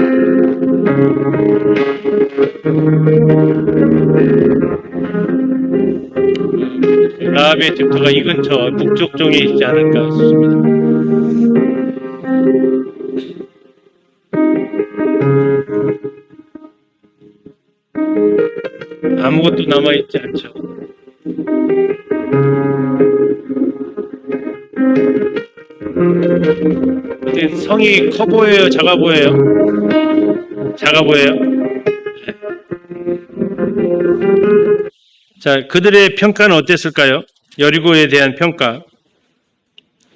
라합의 집터가 이 근처 북쪽 쪽에 있지 않을까 싶습니다. 아무것도 남아있지 않죠. 근데 성이 커 보여요? 작아 보여요? 작아 보여요? 자, 그들의 평가는 어땠을까요? 여리고에 대한 평가.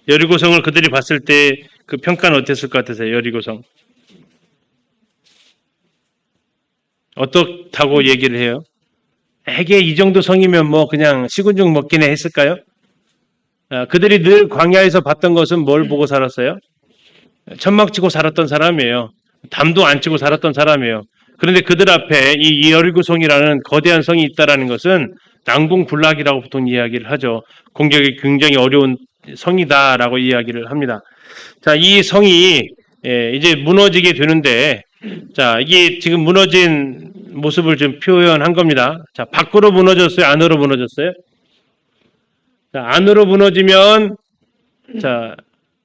여리고성을 그들이 봤을 때 그 평가는 어땠을 것 같으세요? 여리고성. 어떻다고 얘기를 해요? 에게 이 정도 성이면 뭐 그냥 시군죽 먹기네 했을까요? 그들이 늘 광야에서 봤던 것은 뭘 보고 살았어요? 천막 치고 살았던 사람이에요. 담도 안 치고 살았던 사람이에요. 그런데 그들 앞에 이 여리고성이라는 거대한 성이 있다라는 것은 난공불락이라고 보통 이야기를 하죠. 공격이 굉장히 어려운 성이다라고 이야기를 합니다. 자, 이 성이 이제 무너지게 되는데, 자, 이게 지금 무너진 모습을 좀 표현한 겁니다. 자, 밖으로 무너졌어요? 안으로 무너졌어요? 자, 안으로 무너지면, 자,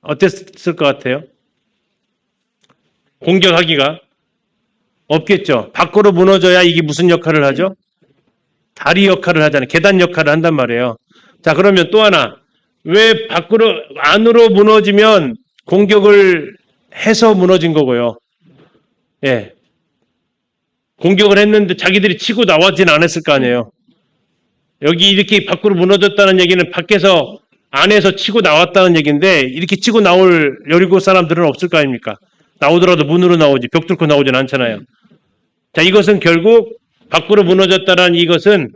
어땠을 것 같아요? 공격하기가 없겠죠. 밖으로 무너져야 이게 무슨 역할을 하죠? 다리 역할을 하잖아요. 계단 역할을 한단 말이에요. 자, 그러면 또 하나. 왜 안으로 무너지면 공격을 해서 무너진 거고요. 예. 공격을 했는데 자기들이 치고 나왔지는 않았을 거 아니에요. 여기 이렇게 밖으로 무너졌다는 얘기는 밖에서 안에서 치고 나왔다는 얘기인데 이렇게 치고 나올 여리고 사람들은 없을 거 아닙니까? 나오더라도 문으로 나오지 벽 뚫고 나오진 않잖아요. 자, 이것은 결국 밖으로 무너졌다는 이것은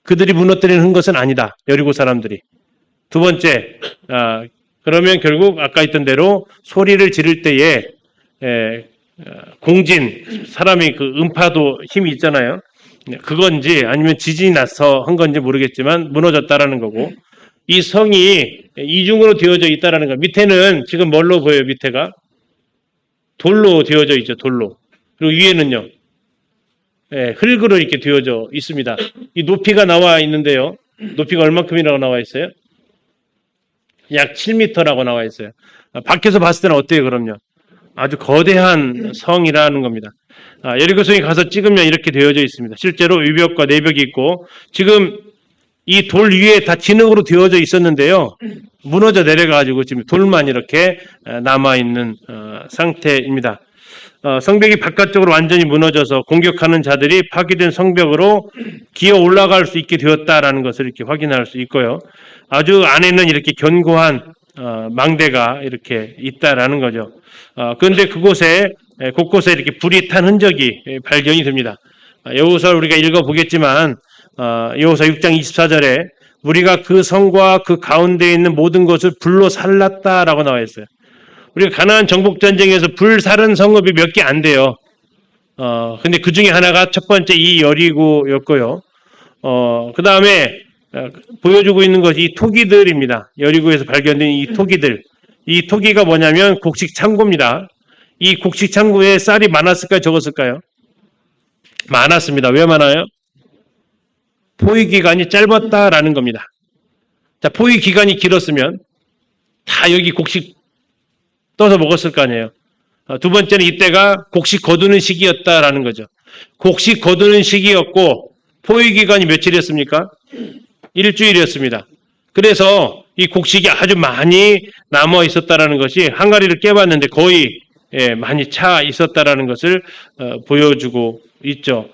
그들이 무너뜨리는 것은 아니다. 여리고 사람들이. 두 번째, 그러면 결국 아까 했던 대로 소리를 지를 때에 공진, 사람의 그 음파도 힘이 있잖아요. 그건지 아니면 지진이 나서 한 건지 모르겠지만 무너졌다라는 거고, 이 성이 이중으로 되어져 있다라는 거. 밑에는 지금 뭘로 보여요? 밑에가 돌로 되어져 있죠. 돌로. 그리고 위에는요, 흙으로 이렇게 되어져 있습니다. 이 높이가 나와 있는데요. 높이가 얼마큼이라고 나와 있어요? 약 7m라고 나와 있어요. 밖에서 봤을 때는 어때요? 그럼요. 아주 거대한 성이라는 겁니다. 여리고성에 가서 찍으면 이렇게 되어져 있습니다. 실제로 위벽과 내벽이 있고 지금 이 돌 위에 다 진흙으로 되어져 있었는데요. 무너져 내려가지고 지금 돌만 이렇게 남아 있는 상태입니다. 성벽이 바깥쪽으로 완전히 무너져서 공격하는 자들이 파괴된 성벽으로 기어 올라갈 수 있게 되었다라는 것을 이렇게 확인할 수 있고요. 아주 안에는 이렇게 견고한 망대가 이렇게 있다라는 거죠. 그런데 그곳에 곳곳에 이렇게 불이 탄 흔적이 발견이 됩니다. 여호수아를 우리가 읽어보겠지만 여호수아 6장 24절에 우리가 그 성과 그 가운데 있는 모든 것을 불로 살랐다라고 나와 있어요. 우리가 가나안 정복 전쟁에서 불살은 성읍이 몇 개 안 돼요. 근데 그 중에 하나가 첫 번째 이 여리고였고요. 그 다음에 보여주고 있는 것이 이 토기들입니다. 여리고에서 발견된 이 토기들. 이 토기가 뭐냐면 곡식 창고입니다. 이 곡식 창고에 쌀이 많았을까요? 적었을까요? 많았습니다. 왜 많아요? 포위 기간이 짧았다라는 겁니다. 자, 포위 기간이 길었으면 다 여기 곡식 떠서 먹었을 거 아니에요. 두 번째는 이때가 곡식 거두는 시기였다라는 거죠. 곡식 거두는 시기였고 포위 기간이 며칠이었습니까? 일주일이었습니다. 그래서 이 곡식이 아주 많이 남아 있었다라는 것이 항아리를 깨봤는데 거의 많이 차 있었다라는 것을 보여주고 있죠.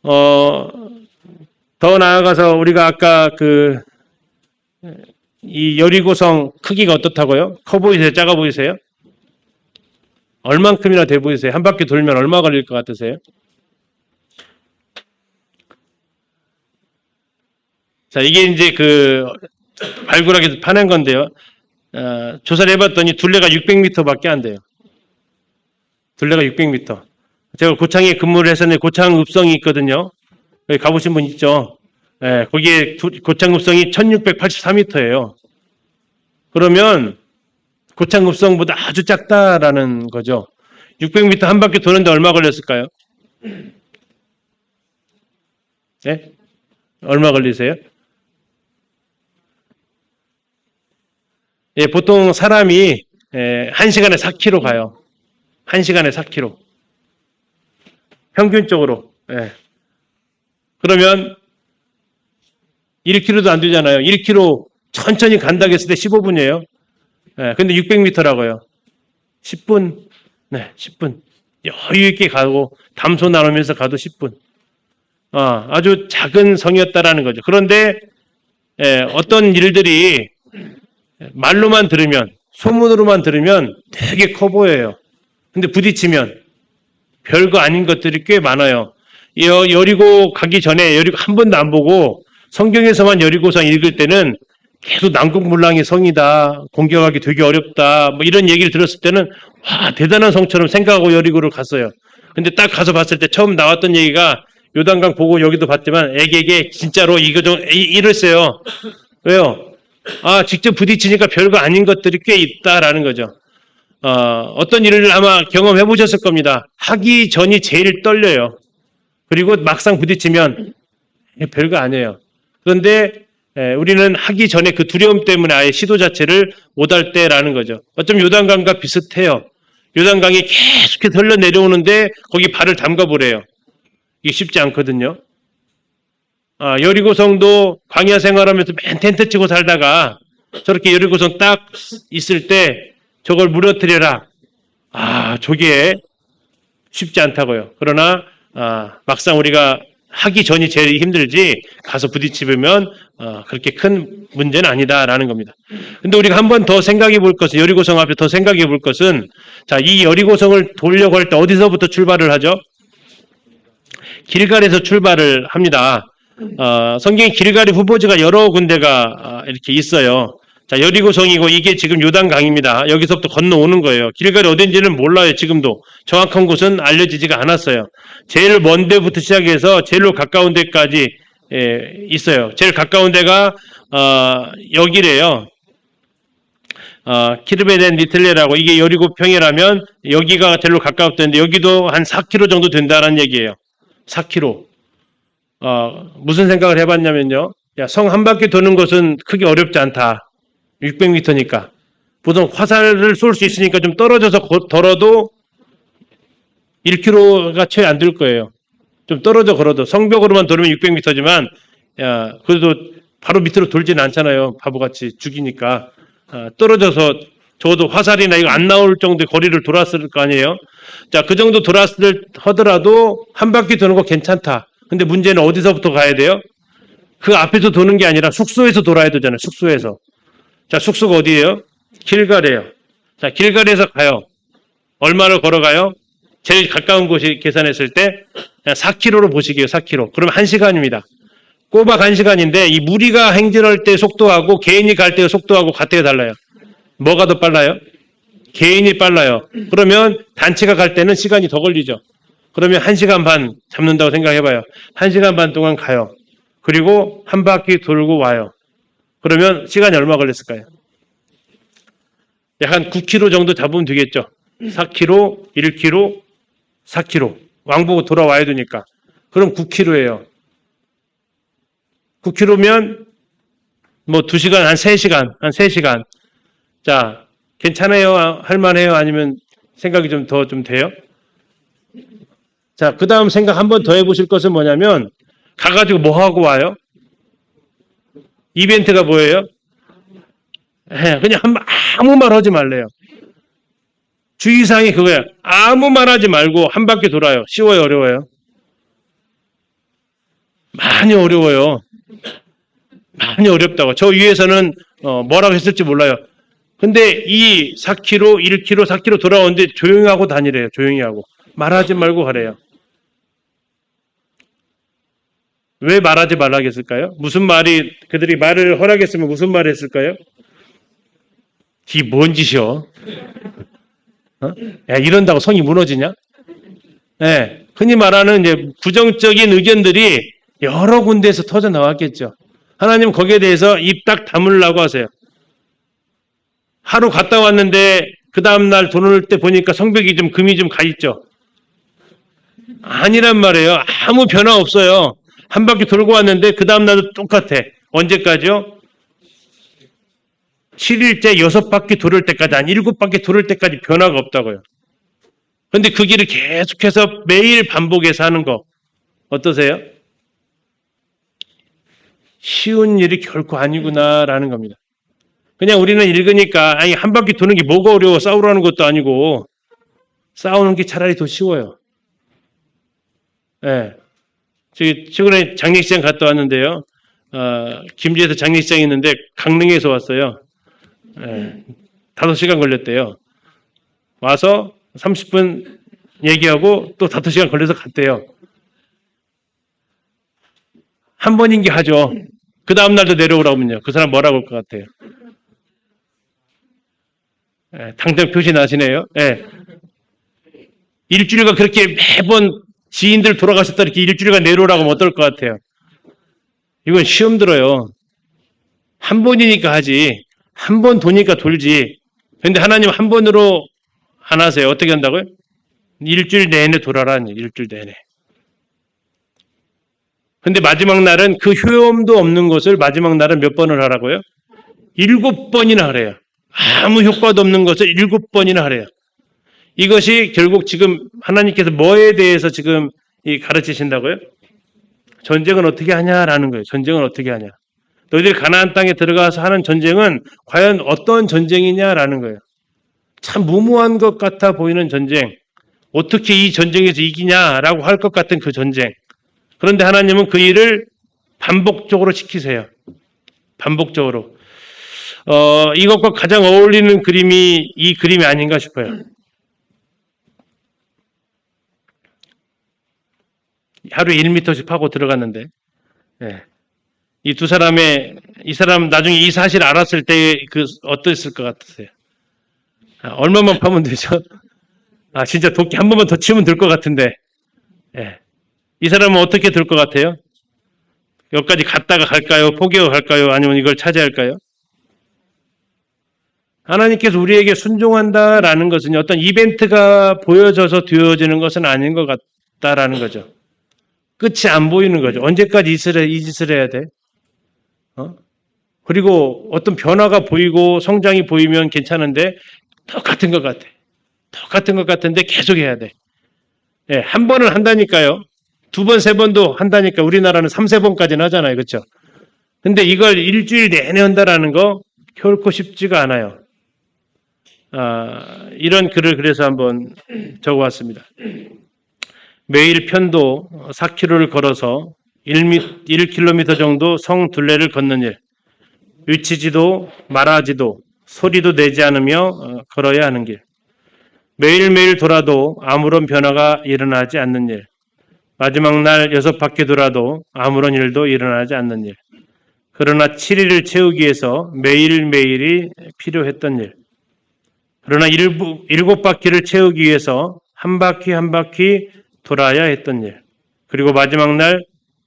더 나아가서 우리가 아까 이 여리고성 크기가 어떻다고요? 커 보이세요? 작아 보이세요? 얼만큼이나 돼 보이세요? 한 바퀴 돌면 얼마 걸릴 것 같으세요? 자, 이게 이제 발굴하기 파낸 건데요. 조사를 해봤더니 둘레가 600m밖에 안 돼요. 둘레가 600m. 제가 고창에 근무를 했었는데 고창읍성이 있거든요. 여기 가보신 분 있죠? 네, 거기에 고창읍성이 1684m예요. 그러면 고창읍성보다 아주 작다라는 거죠. 600m 한 바퀴 도는데 얼마 걸렸을까요? 네? 얼마 걸리세요? 예, 보통 사람이 1시간에 4km 가요. 1시간에 4km. 평균적으로. 예. 그러면 1km도 안 되잖아요. 1km 천천히 간다고 했을 때 15분이에요. 예, 근데 600m라고요. 10분. 네, 10분. 여유 있게 가고 담소 나누면서 가도 10분. 아주 작은 성이었다라는 거죠. 그런데 어떤 일들이 말로만 들으면, 소문으로만 들으면 되게 커 보여요. 근데 부딪히면 별거 아닌 것들이 꽤 많아요. 여리고 가기 전에 여리고 한 번도 안 보고 성경에서만 여리고성 읽을 때는 계속 난국물랑의 성이다, 공격하기 되게 어렵다, 뭐 이런 얘기를 들었을 때는 와, 대단한 성처럼 생각하고 여리고를 갔어요. 근데 딱 가서 봤을 때 처음 나왔던 얘기가 요단강 보고 여기도 봤지만 애기에게 진짜로 이거 좀 이랬어요. 왜요? 직접 부딪히니까 별거 아닌 것들이 꽤 있다라는 거죠. 어떤 일을 아마 경험해 보셨을 겁니다. 하기 전이 제일 떨려요. 그리고 막상 부딪히면 별거 아니에요. 그런데 우리는 하기 전에 그 두려움 때문에 아예 시도 자체를 못할 때라는 거죠. 어쩌면 요단강과 비슷해요. 요단강이 계속해서 흘러내려오는데 거기 발을 담가보래요. 이게 쉽지 않거든요. 여리고성도 광야 생활하면서 맨 텐트 치고 살다가 저렇게 여리고성 딱 있을 때 저걸 무너뜨려라. 저게 쉽지 않다고요. 그러나 막상 우리가 하기 전이 제일 힘들지 가서 부딪히면 그렇게 큰 문제는 아니다라는 겁니다. 근데 우리가 한 번 더 생각해 볼 것은 여리고성 앞에 더 생각해 볼 것은 이 여리고성을 돌려고 할 때 어디서부터 출발을 하죠? 길갈에서 출발을 합니다. 성경에 길갈의 후보지가 여러 군데가 이렇게 있어요. 자, 여리고성이고 이게 지금 요단강입니다. 여기서부터 건너오는 거예요. 길갈이 어딘지는 몰라요. 지금도 정확한 곳은 알려지지가 않았어요. 제일 먼 데부터 시작해서 제일 가까운 데까지 있어요. 제일 가까운 데가 여기래요. 키르베덴 리틀레라고, 이게 여리고 평이라면 여기가 제일 가까웠던데 여기도 한 4km 정도 된다는 얘기예요. 4km. 무슨 생각을 해봤냐면요. 성 한 바퀴 도는 것은 크게 어렵지 않다. 600m니까. 보통 화살을 쏠 수 있으니까 좀 떨어져서 걸어도 1km가 채 안 될 거예요. 좀 떨어져 걸어도. 성벽으로만 돌면 600m지만, 그래도 바로 밑으로 돌지는 않잖아요. 바보같이 죽이니까. 떨어져서 적어도 화살이나 이거 안 나올 정도의 거리를 돌았을 거 아니에요. 자, 그 정도 돌았을 하더라도 한 바퀴 도는 거 괜찮다. 근데 문제는 어디서부터 가야 돼요? 그 앞에서 도는 게 아니라 숙소에서 돌아야 되잖아요. 숙소에서. 자, 숙소가 어디예요? 길가래요. 자, 길가리에서 가요. 얼마를 걸어가요? 제일 가까운 곳이 계산했을 때 4km로 보시게요. 4km. 그럼 1시간입니다. 꼬박 1시간인데 이 무리가 행진할 때 속도하고 개인이 갈 때 속도하고 같아요, 달라요? 뭐가 더 빨라요? 개인이 빨라요. 그러면 단체가 갈 때는 시간이 더 걸리죠. 그러면 1시간 반 잡는다고 생각해봐요. 1시간 반 동안 가요. 그리고 한 바퀴 돌고 와요. 그러면 시간이 얼마 걸렸을까요? 약 한 9km 정도 잡으면 되겠죠. 4km, 1km, 4km. 왕복으로 돌아와야 되니까. 그럼 9km예요. 9km면 뭐 2시간, 한 3시간. 자, 괜찮아요? 할만해요? 아니면 생각이 좀 더 좀 돼요? 자, 그 다음 생각 한 번 더 해보실 것은 뭐냐면, 가가지고 뭐 하고 와요? 이벤트가 뭐예요? 그냥 아무 말 하지 말래요. 주의사항이 그거야. 아무 말 하지 말고 한 바퀴 돌아요. 쉬워요, 어려워요? 많이 어려워요. 많이 어렵다고. 저 위에서는 뭐라고 했을지 몰라요. 근데 이 4km, 1km, 4km 돌아오는데 조용히 하고 다니래요. 조용히 하고. 말하지 말고 가래요. 왜 말하지 말라겠을까요? 무슨 말이, 그들이 말을 허락했으면 무슨 말을 했을까요? 이게 뭔 짓이여? 야, 이런다고 성이 무너지냐? 네, 흔히 말하는 이제 부정적인 의견들이 여러 군데에서 터져 나왔겠죠. 하나님 거기에 대해서 입 딱 다물라고 하세요. 하루 갔다 왔는데 그 다음날 돈 올 때 보니까 성벽이 좀 금이 좀 가 있죠. 아니란 말이에요. 아무 변화 없어요. 한 바퀴 돌고 왔는데 그 다음날도 똑같아. 언제까지요? 7일째 6바퀴 돌을 때까지, 한 7바퀴 돌을 때까지 변화가 없다고요. 그런데 그 길을 계속해서 매일 반복해서 하는 거 어떠세요? 쉬운 일이 결코 아니구나라는 겁니다. 그냥 우리는 읽으니까 아니 한 바퀴 도는 게 뭐가 어려워, 싸우라는 것도 아니고 싸우는 게 차라리 더 쉬워요. 예. 저기 최근에 장례식장 갔다 왔는데요. 김제에서 장례식장이 있는데 강릉에서 왔어요. 예. 5시간 걸렸대요. 와서 30분 얘기하고 또 5시간 걸려서 갔대요. 한 번인 게 하죠. 그 다음날도 내려오라면요. 그 사람 뭐라고 할 것 같아요? 예, 당장 표시 나시네요. 예. 일주일간 그렇게 매번 지인들 돌아가셨다 이렇게 일주일간 내려오라고 하면 어떨 것 같아요? 이건 시험 들어요. 한 번이니까 하지. 한 번 도니까 돌지. 그런데 하나님 한 번으로 안 하세요. 어떻게 한다고요? 일주일 내내 돌아라니. 일주일 내내. 근데 마지막 날은 그 효험도 없는 것을 마지막 날은 몇 번을 하라고요? 7번이나 하래요. 아무 효과도 없는 것을 7번이나 하래요. 이것이 결국 지금 하나님께서 뭐에 대해서 지금 가르치신다고요? 전쟁은 어떻게 하냐라는 거예요. 전쟁은 어떻게 하냐. 너희들이 가나안 땅에 들어가서 하는 전쟁은 과연 어떤 전쟁이냐라는 거예요. 참 무모한 것 같아 보이는 전쟁. 어떻게 이 전쟁에서 이기냐라고 할 것 같은 그 전쟁. 그런데 하나님은 그 일을 반복적으로 시키세요. 반복적으로. 이것과 가장 어울리는 그림이 이 그림이 아닌가 싶어요. 하루에 1m씩 파고 들어갔는데, 네. 이 사람 나중에 이 사실 알았을 때 어땠을 것 같으세요? 얼마만 파면 되죠? 진짜 도끼 한 번만 더 치면 될 것 같은데, 네. 이 사람은 어떻게 될 것 같아요? 여기까지 갔다가 갈까요? 포기하고 갈까요? 아니면 이걸 차지할까요? 하나님께서 우리에게 순종한다라는 것은 어떤 이벤트가 보여져서 되어지는 것은 아닌 것 같다라는 거죠. 끝이 안 보이는 거죠. 언제까지 이 짓을 해야 돼? 그리고 어떤 변화가 보이고 성장이 보이면 괜찮은데 똑같은 것 같아. 똑같은 것 같은데 계속 해야 돼. 예, 한 번은 한다니까요. 2번, 3번도 한다니까 우리나라는 3, 4번까지는 하잖아요. 그렇죠? 근데 이걸 일주일 내내 한다라는 거 결코 쉽지가 않아요. 이런 글을 그래서 한번 적어왔습니다. 매일 편도 4km를 걸어서 1km 정도 성 둘레를 걷는 일, 위치지도 말하지도 소리도 내지 않으며 걸어야 하는 길, 매일매일 돌아도 아무런 변화가 일어나지 않는 일, 마지막 날 6바퀴 돌아도 아무런 일도 일어나지 않는 일, 그러나 7일을 채우기 위해서 매일매일이 필요했던 일, 그러나 7바퀴를 채우기 위해서 한 바퀴 한 바퀴 돌아야 했던 일, 그리고 마지막 날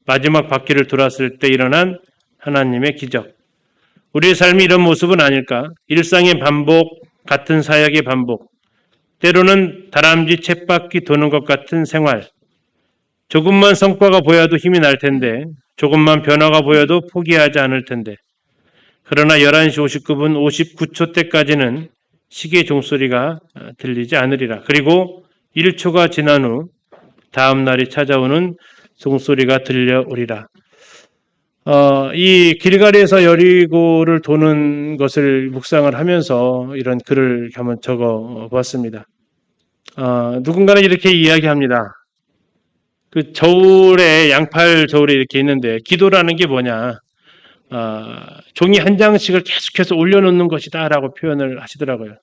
마지막 바퀴를 돌았을 때 일어난 하나님의 기적. 우리의 삶이 이런 모습은 아닐까? 일상의 반복, 같은 사역의 반복, 때로는 다람쥐 쳇바퀴 도는 것 같은 생활, 조금만 성과가 보여도 힘이 날 텐데, 조금만 변화가 보여도 포기하지 않을 텐데, 그러나 11시 59분 59초 때까지는 시계 종소리가 들리지 않으리라. 그리고 1초가 지난 후 다음 날이 찾아오는 종소리가 들려오리라. 이 길갈에서 여리고를 도는 것을 묵상을 하면서 이런 글을 한번 적어 보았습니다. 누군가는 이렇게 이야기합니다. 그 저울에, 양팔 저울에 이렇게 있는데, 기도라는 게 뭐냐? 종이 한 장씩을 계속해서 올려놓는 것이다라고 표현을 하시더라고요.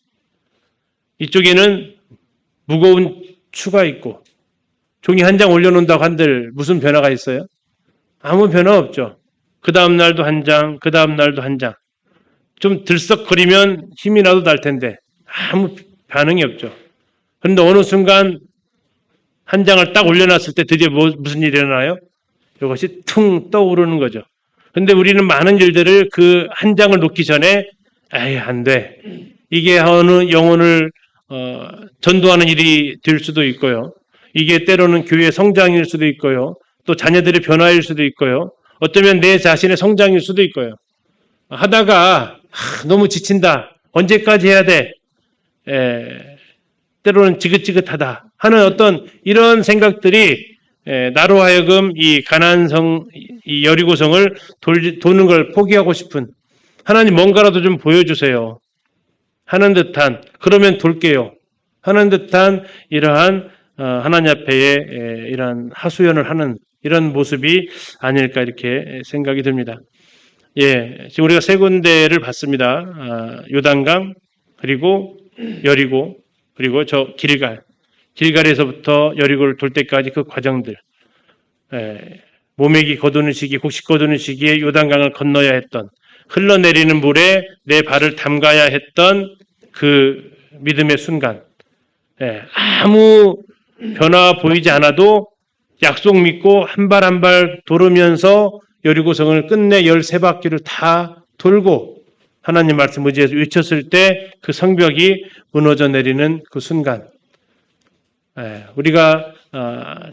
이쪽에는 무거운 추가 있고, 종이 한 장 올려놓는다고 한들 무슨 변화가 있어요? 아무 변화 없죠. 그 다음 날도 한 장, 그 다음 날도 한 장. 좀 들썩거리면 힘이 나도 날 텐데 아무 반응이 없죠. 그런데 어느 순간 한 장을 딱 올려놨을 때 드디어 무슨 일이 일어나요? 이것이 퉁 떠오르는 거죠. 그런데 우리는 많은 일들을 그 한 장을 놓기 전에 에이, 안 돼. 이게 어느 영혼을 전도하는 일이 될 수도 있고요. 이게 때로는 교회 성장일 수도 있고요. 또 자녀들의 변화일 수도 있고요. 어쩌면 내 자신의 성장일 수도 있고요. 하다가 너무 지친다. 언제까지 해야 돼? 때로는 지긋지긋하다 하는 어떤 이런 생각들이 나로 하여금 이 가나안성, 이 여리고성을 도는 걸 포기하고 싶은, 하나님 뭔가라도 좀 보여주세요 하는 듯한, 그러면 돌게요 하는 듯한 이러한 하나님 앞에 이러한 하소연을 하는 이런 모습이 아닐까 이렇게 생각이 듭니다. 지금 우리가 세 군데를 봤습니다. 요단강, 그리고 여리고, 그리고 저 길갈에서부터 여리고를 돌 때까지 그 과정들, 모매기 거두는 시기, 곡식 거두는 시기에 요단강을 건너야 했던, 흘러내리는 물에 내 발을 담가야 했던 그 믿음의 순간, 아무 변화 보이지 않아도 약속 믿고 한 발 한 발 돌으면서 여리고성을 끝내 13바퀴를 다 돌고 하나님 말씀 의지해서 외쳤을 때 그 성벽이 무너져 내리는 그 순간, 우리가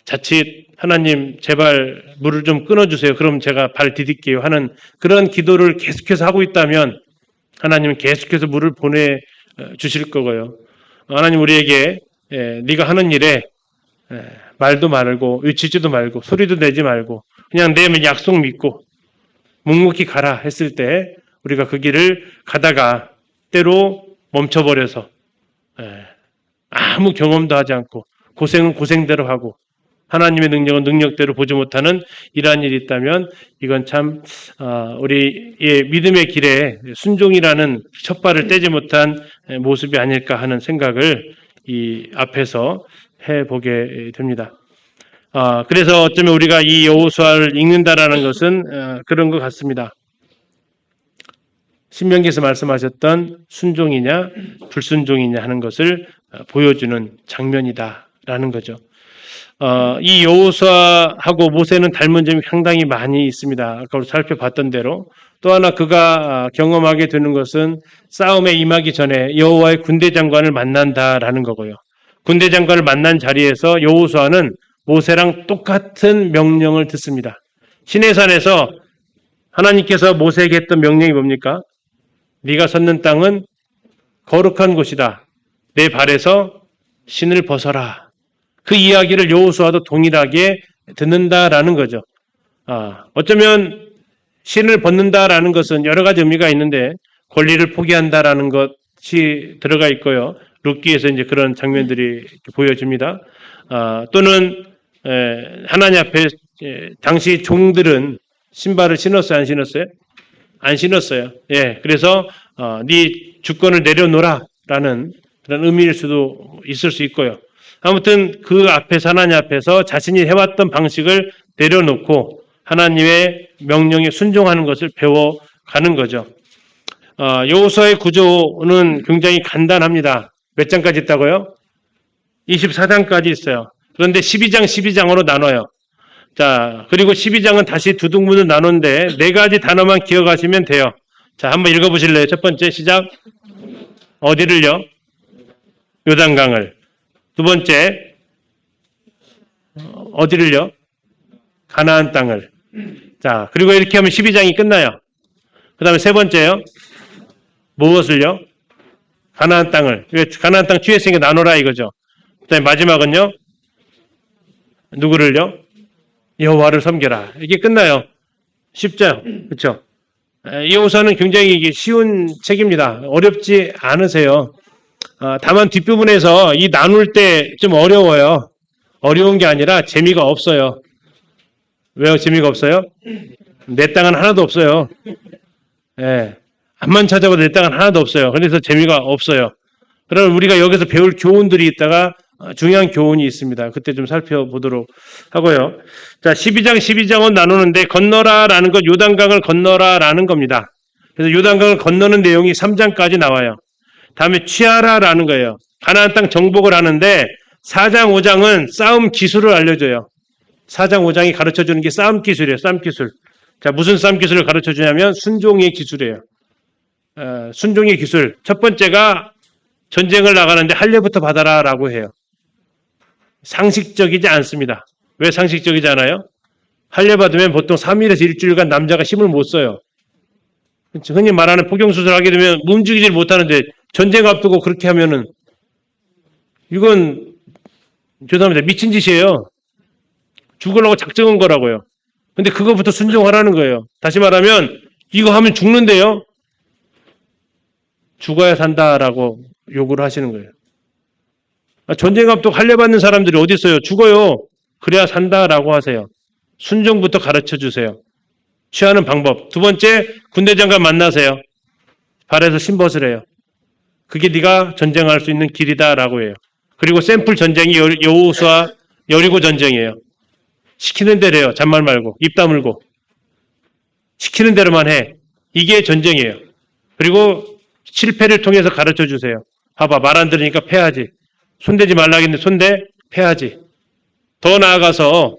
자칫 하나님 제발 물을 좀 끊어주세요. 그럼 제가 발 디딜게요 하는 그런 기도를 계속해서 하고 있다면 하나님은 계속해서 물을 보내주실 거고요. 하나님 우리에게 네가 하는 일에 말도 말고 외치지도 말고 소리도 내지 말고 그냥 내 약속 믿고 묵묵히 가라 했을 때 우리가 그 길을 가다가 때로 멈춰버려서 아무 경험도 하지 않고 고생은 고생대로 하고 하나님의 능력은 능력대로 보지 못하는 이러한 일이 있다면 이건 참 우리의 믿음의 길에 순종이라는 첫발을 떼지 못한 모습이 아닐까 하는 생각을 이 앞에서 해보게 됩니다. 그래서 어쩌면 우리가 이 여호수아를 읽는다라는 것은 그런 것 같습니다. 신명기에서 말씀하셨던 순종이냐 불순종이냐 하는 것을 보여주는 장면이다라는 거죠. 이 여호수아하고 모세는 닮은 점이 상당히 많이 있습니다. 아까 살펴봤던 대로 또 하나 그가 경험하게 되는 것은 싸움에 임하기 전에 여호와의 군대 장관을 만난다라는 거고요. 군대 장관을 만난 자리에서 여호수아는 모세랑 똑같은 명령을 듣습니다. 시내산에서 하나님께서 모세에게 했던 명령이 뭡니까? 네가 섰는 땅은 거룩한 곳이다. 내 발에서 신을 벗어라. 그 이야기를 여호수아도 동일하게 듣는다라는 거죠. 어쩌면 신을 벗는다라는 것은 여러 가지 의미가 있는데 권리를 포기한다라는 것이 들어가 있고요. 룻기에서 이제 그런 장면들이 이렇게 보여집니다. 또는 하나님 앞에 당시 종들은 신발을 신었어요, 안 신었어요? 안 신었어요. 예, 그래서 네 주권을 내려놓으라라는 그런 의미일 수도 있을 수 있고요. 아무튼 그 앞에서 하나님 앞에서 자신이 해왔던 방식을 내려놓고 하나님의 명령에 순종하는 것을 배워가는 거죠. 여호수아의 구조는 굉장히 간단합니다. 몇 장까지 있다고요? 24장까지 있어요. 그런데 12장으로 나눠요. 자, 그리고 12장은 다시 두 등분으로 나누는데 네 가지 단어만 기억하시면 돼요. 자, 한번 읽어보실래요? 첫 번째 시작. 어디를요? 요단강을. 두 번째, 어디를요? 가나안 땅을. 자, 그리고 이렇게 하면 12장이 끝나요. 그 다음에 세 번째요. 무엇을요? 가나안 땅을. 왜 가나안 땅 취했으니까 나눠라 이거죠. 그 다음에 마지막은요. 누구를요? 여호와를 섬겨라. 이게 끝나요. 쉽죠? 그렇죠? 여호수아는 굉장히 이게 쉬운 책입니다. 어렵지 않으세요. 다만 뒷부분에서 이 나눌 때 좀 어려워요. 어려운 게 아니라 재미가 없어요. 왜요? 재미가 없어요? 내 땅은 하나도 없어요. 예. 앞만 찾아봐도 내 땅은 하나도 없어요. 그래서 재미가 없어요. 그럼 우리가 여기서 배울 교훈들이 있다가 중요한 교훈이 있습니다. 그때 좀 살펴보도록 하고요. 자, 12장은 나누는데 건너라라는 것, 요단강을 건너라라는 겁니다. 그래서 요단강을 건너는 내용이 3장까지 나와요. 다음에 취하라라는 거예요. 가나안 땅 정복을 하는데 4장, 5장은 싸움 기술을 알려줘요. 4장, 5장이 가르쳐주는 게 싸움 기술이에요. 싸움 기술. 자, 무슨 싸움 기술을 가르쳐주냐면 순종의 기술이에요. 순종의 기술. 첫 번째가 전쟁을 나가는데 할례부터 받아라라고 해요. 상식적이지 않습니다. 왜 상식적이지 않아요? 할례 받으면 보통 3일에서 일주일간 남자가 힘을 못 써요. 흔히 말하는 포경수술 하게 되면 움직이질 못하는데 전쟁 앞두고 그렇게 하면은 이건 죄송합니다. 미친 짓이에요. 죽으려고 작정한 거라고요. 근데 그거부터 순종하라는 거예요. 다시 말하면 이거 하면 죽는데요. 죽어야 산다라고 요구를 하시는 거예요. 전쟁 앞두고 할례 받는 사람들이 어디 있어요? 죽어요. 그래야 산다라고 하세요. 순종부터 가르쳐 주세요. 취하는 방법. 두 번째, 군대 장관 만나세요. 발에서 신벗으래요. 그게 네가 전쟁할 수 있는 길이다라고 해요. 그리고 샘플 전쟁이 여호수아 여리고 전쟁이에요. 시키는 대로 해요. 잔말 말고 입 다물고 시키는 대로만 해. 이게 전쟁이에요. 그리고 실패를 통해서 가르쳐 주세요. 봐봐, 말 안 들으니까 패하지. 손대지 말라겠는데 손대, 패하지. 더 나아가서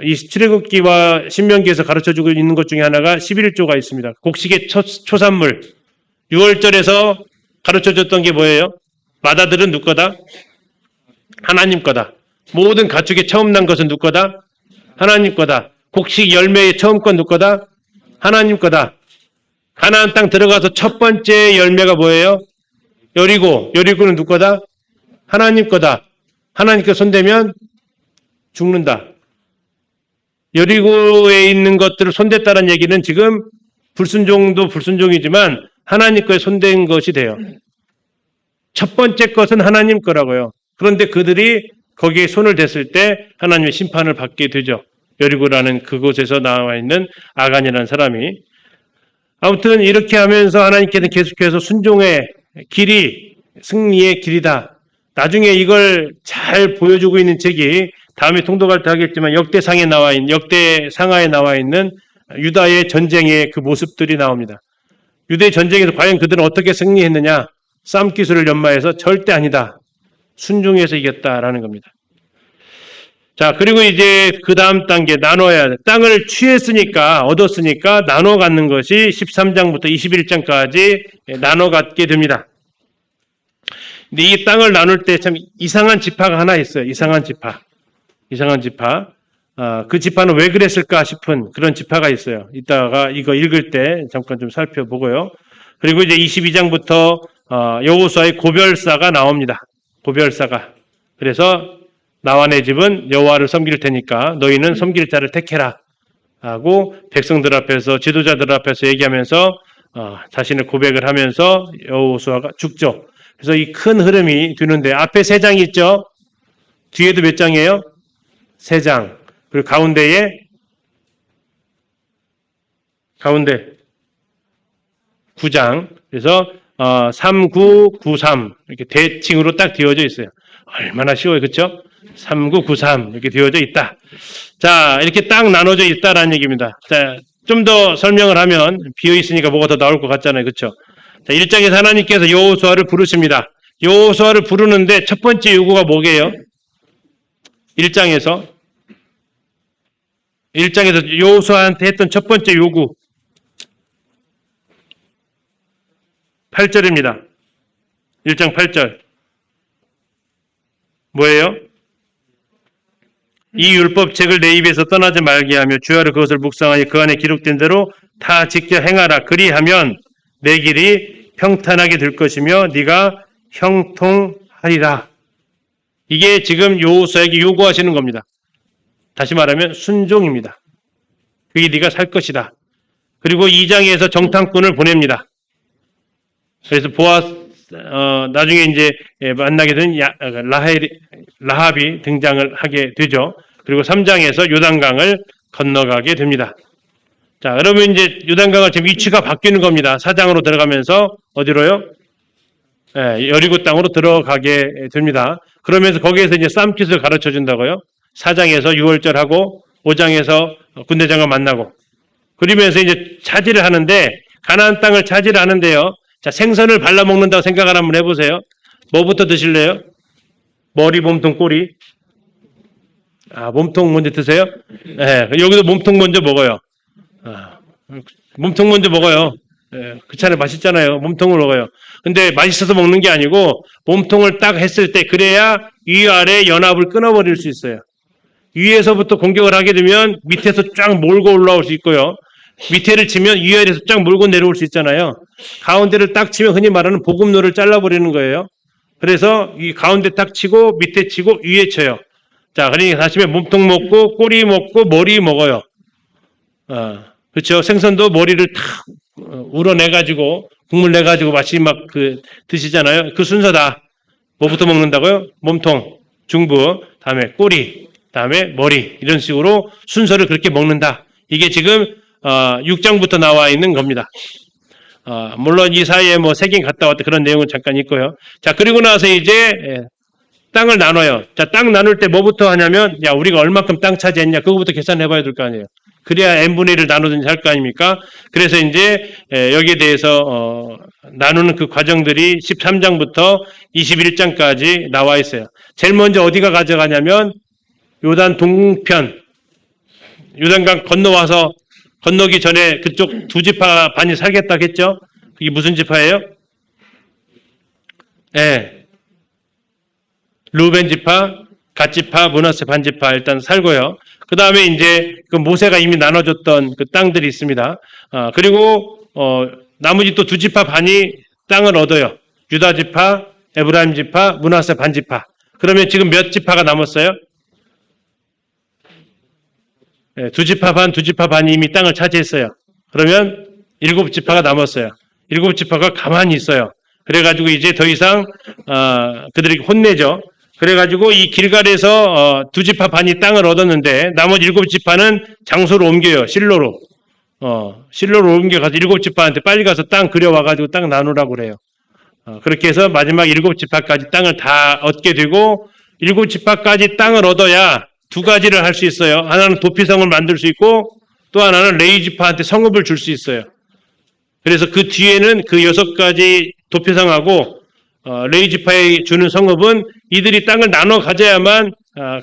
이 출애굽기와 신명기에서 가르쳐주고 있는 것 중에 하나가 11조가 있습니다. 곡식의 초산물. 6월절에서 가르쳐줬던 게 뭐예요? 맏아들은 누구 거다? 하나님 거다. 모든 가축의 처음 난 것은 누구 거다? 하나님 거다. 곡식 열매의 처음 건 누구 거다? 하나님 거다. 가나안 땅 들어가서 첫 번째 열매가 뭐예요? 여리고. 여리고는 누구 거다? 하나님 거다. 하나님께 손대면 죽는다. 여리고에 있는 것들을 손댔다는 얘기는 지금 불순종도 불순종이지만 하나님 거에 손댄 것이 돼요. 첫 번째 것은 하나님 거라고요. 그런데 그들이 거기에 손을 댔을 때 하나님의 심판을 받게 되죠. 여리고라는 그곳에서 나와 있는 아간이라는 사람이. 아무튼 이렇게 하면서 하나님께는 계속해서 순종의 길이 승리의 길이다. 나중에 이걸 잘 보여주고 있는 책이 다음에 통독할 때 하겠지만 역대상하에 나와 있는 유다의 전쟁의 그 모습들이 나옵니다. 유대 전쟁에서 과연 그들은 어떻게 승리했느냐? 싸움 기술을 연마해서 절대 아니다. 순종해서 이겼다라는 겁니다. 자, 그리고 이제 그 다음 단계 나눠야 돼. 땅을 얻었으니까 나눠 갖는 것이 13장부터 21장까지 나눠 갖게 됩니다. 근데 이 땅을 나눌 때 참 이상한 지파가 하나 있어요. 이상한 지파. 그 지파는 왜 그랬을까 싶은 그런 지파가 있어요. 이따가 이거 읽을 때 잠깐 좀 살펴보고요. 그리고 이제 22장부터 여호수아의 고별사가 나옵니다. 고별사가. 그래서 나와 내 집은 여호와를 섬길 테니까 너희는 섬길 자를 택해라. 하고 백성들 앞에서 지도자들 앞에서 얘기하면서 자신의 고백을 하면서 여호수아가 죽죠. 그래서 이 큰 흐름이 되는데 앞에 3장이 있죠. 뒤에도 몇 장이에요? 3장. 그리고 가운데 9장. 그래서 3, 9, 9, 3 이렇게 대칭으로 딱 되어져 있어요. 얼마나 쉬워요, 그렇죠? 3, 9, 9, 3 이렇게 되어져 있다. 자, 이렇게 딱 나눠져 있다라는 얘기입니다. 자, 좀 더 설명을 하면 비어 있으니까 뭐가 더 나올 것 같잖아요, 그렇죠? 자, 1장에서 하나님께서 여호수아를 부르십니다. 여호수아를 부르는데 첫 번째 요구가 뭐게요? 1장에서 여호수아한테 했던 첫 번째 요구 8절입니다. 1장 8절. 뭐예요? 이 율법책을 내 입에서 떠나지 말게 하며 주야로 그것을 묵상하여 그 안에 기록된 대로 다 지켜 행하라. 그리하면 내 길이 평탄하게 될 것이며 네가 형통하리라. 이게 지금 여호수아에게 요구하시는 겁니다. 다시 말하면 순종입니다. 그게 네가 살 것이다. 그리고 2장에서 정탐꾼을 보냅니다. 그래서 나중에 이제 만나게 된 라합이 등장을 하게 되죠. 그리고 3장에서 요단강을 건너가게 됩니다. 자, 그러면 이제 요단강을 지금 위치가 바뀌는 겁니다. 4장으로 들어가면서 어디로요? 여리고 땅으로 들어가게 됩니다. 그러면서 거기에서 이제 쌈짓을 가르쳐 준다고요. 4장에서 6월절하고 5장에서 군대장을 만나고 그러면서 이제 차지를 하는데 가나안 땅을 차지를 하는데요. 자, 생선을 발라먹는다고 생각을 한번 해보세요. 뭐부터 드실래요? 머리, 몸통, 꼬리. 몸통 먼저 드세요? 네, 여기도 몸통 먼저 먹어요. 몸통 먼저 먹어요. 네, 그 차례 맛있잖아요. 몸통을 먹어요. 근데 맛있어서 먹는 게 아니고 몸통을 딱 했을 때 그래야 위아래 연합을 끊어버릴 수 있어요. 위에서부터 공격을 하게 되면 밑에서 쫙 몰고 올라올 수 있고요. 밑에를 치면 위아래에서 쫙 몰고 내려올 수 있잖아요. 가운데를 딱 치면 흔히 말하는 보급로를 잘라버리는 거예요. 그래서 이 가운데 딱 치고 밑에 치고 위에 쳐요. 자, 그러니까 다시 몸통 먹고 꼬리 먹고 머리 먹어요. 그렇죠. 생선도 머리를 탁 우러내가지고 국물 내가지고 맛이 막 드시잖아요. 그 순서다. 뭐부터 먹는다고요? 몸통, 중부, 다음에 꼬리, 다음에 머리 이런 식으로 순서를 그렇게 먹는다. 이게 지금 6장부터 나와 있는 겁니다. 물론 이 사이에 뭐 세긴 갔다 왔다 그런 내용은 잠깐 있고요. 자, 그리고 나서 이제 땅을 나눠요. 자, 땅 나눌 때 뭐부터 하냐면 야, 우리가 얼마큼 땅 차지했냐 그거부터 계산해 봐야 될 거 아니에요. 그래야 n분의 1을 나누든지 할 거 아닙니까? 그래서 이제 여기에 대해서 나누는 그 과정들이 13장부터 21장까지 나와 있어요. 제일 먼저 어디가 가져가냐면 요단 동편, 요단강 건너와서 건너기 전에 그쪽 두 지파 반이 살겠다고 했죠? 그게 무슨 지파예요? 루벤 지파, 갓 지파, 므낫세 반 지파 일단 살고요. 그 다음에 이제 그 모세가 이미 나눠줬던 그 땅들이 있습니다. 그리고 나머지 또 두 지파 반이 땅을 얻어요. 유다 지파, 에브라임 지파, 므낫세 반 지파. 그러면 지금 몇 지파가 남았어요? 두 지파 반이 이미 땅을 차지했어요. 그러면 7지파가 남았어요. 7지파가 가만히 있어요. 그래가지고 이제 더 이상 그들에게 혼내죠. 그래가지고 이 길갈에서 두 지파 반이 땅을 얻었는데 나머지 7지파는 장소를 옮겨요. 실로로. 실로로 옮겨가서 7지파한테 빨리 가서 땅 그려와가지고 땅 나누라고 그래요. 그렇게 해서 마지막 7지파까지 땅을 다 얻게 되고 7지파까지 땅을 얻어야 두 가지를 할 수 있어요. 하나는 도피성을 만들 수 있고 또 하나는 레위지파한테 성읍을 줄 수 있어요. 그래서 그 뒤에는 그 6가지 도피성하고 레위지파에 주는 성읍은 이들이 땅을 나눠 가져야만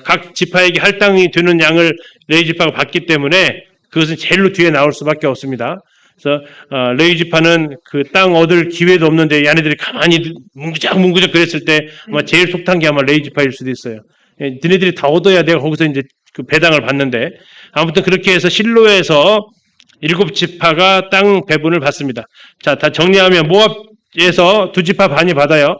각 지파에게 할당이 되는 양을 레위지파가 받기 때문에 그것은 제일로 뒤에 나올 수밖에 없습니다. 그래서 레위지파는 그 땅 얻을 기회도 없는데 얘네들이 가만히 뭉구적 그랬을 때 아마 제일 속탄 게 아마 레위지파일 수도 있어요. 너네들이 다 얻어야 내가 거기서 이제 그 배당을 받는데 아무튼 그렇게 해서 실로에서 7지파가 땅 배분을 받습니다. 자, 다 정리하면 모압에서 2지파 반이 받아요.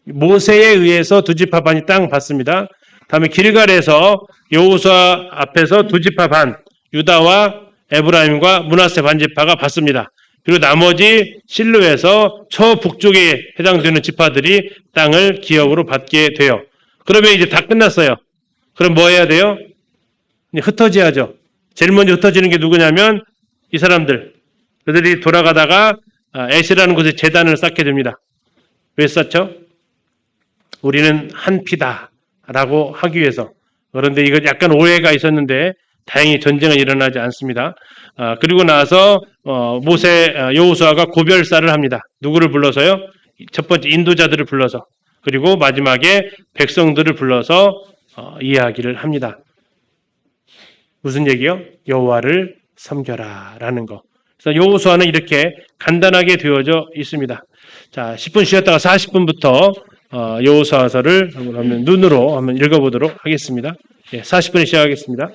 모세에 의해서 2지파 반이 땅 받습니다. 다음에 길갈에서 여호수아 앞에서 2지파 반, 유다와 에브라임과 므낫세 반지파가 받습니다. 그리고 나머지 실로에서 저북쪽에 해당되는 지파들이 땅을 기업으로 받게 돼요. 그러면 이제 다 끝났어요. 그럼 뭐 해야 돼요? 이제 흩어져야죠. 제일 먼저 흩어지는 게 누구냐면 이 사람들. 그들이 돌아가다가 에시라는 곳에 제단을 쌓게 됩니다. 왜 쌓죠? 우리는 한 피다라고 하기 위해서. 그런데 이거 약간 오해가 있었는데 다행히 전쟁은 일어나지 않습니다. 그리고 나서 여호수아가 고별사를 합니다. 누구를 불러서요? 첫 번째 인도자들을 불러서, 그리고 마지막에 백성들을 불러서 이야기를 합니다. 무슨 얘기요? 여호와를 섬겨라라는 거. 그래서 여호수아는 이렇게 간단하게 되어져 있습니다. 자, 10분 쉬었다가 40분부터 여호수아서를 한번 눈으로 한번 읽어보도록 하겠습니다. 40분에 시작하겠습니다.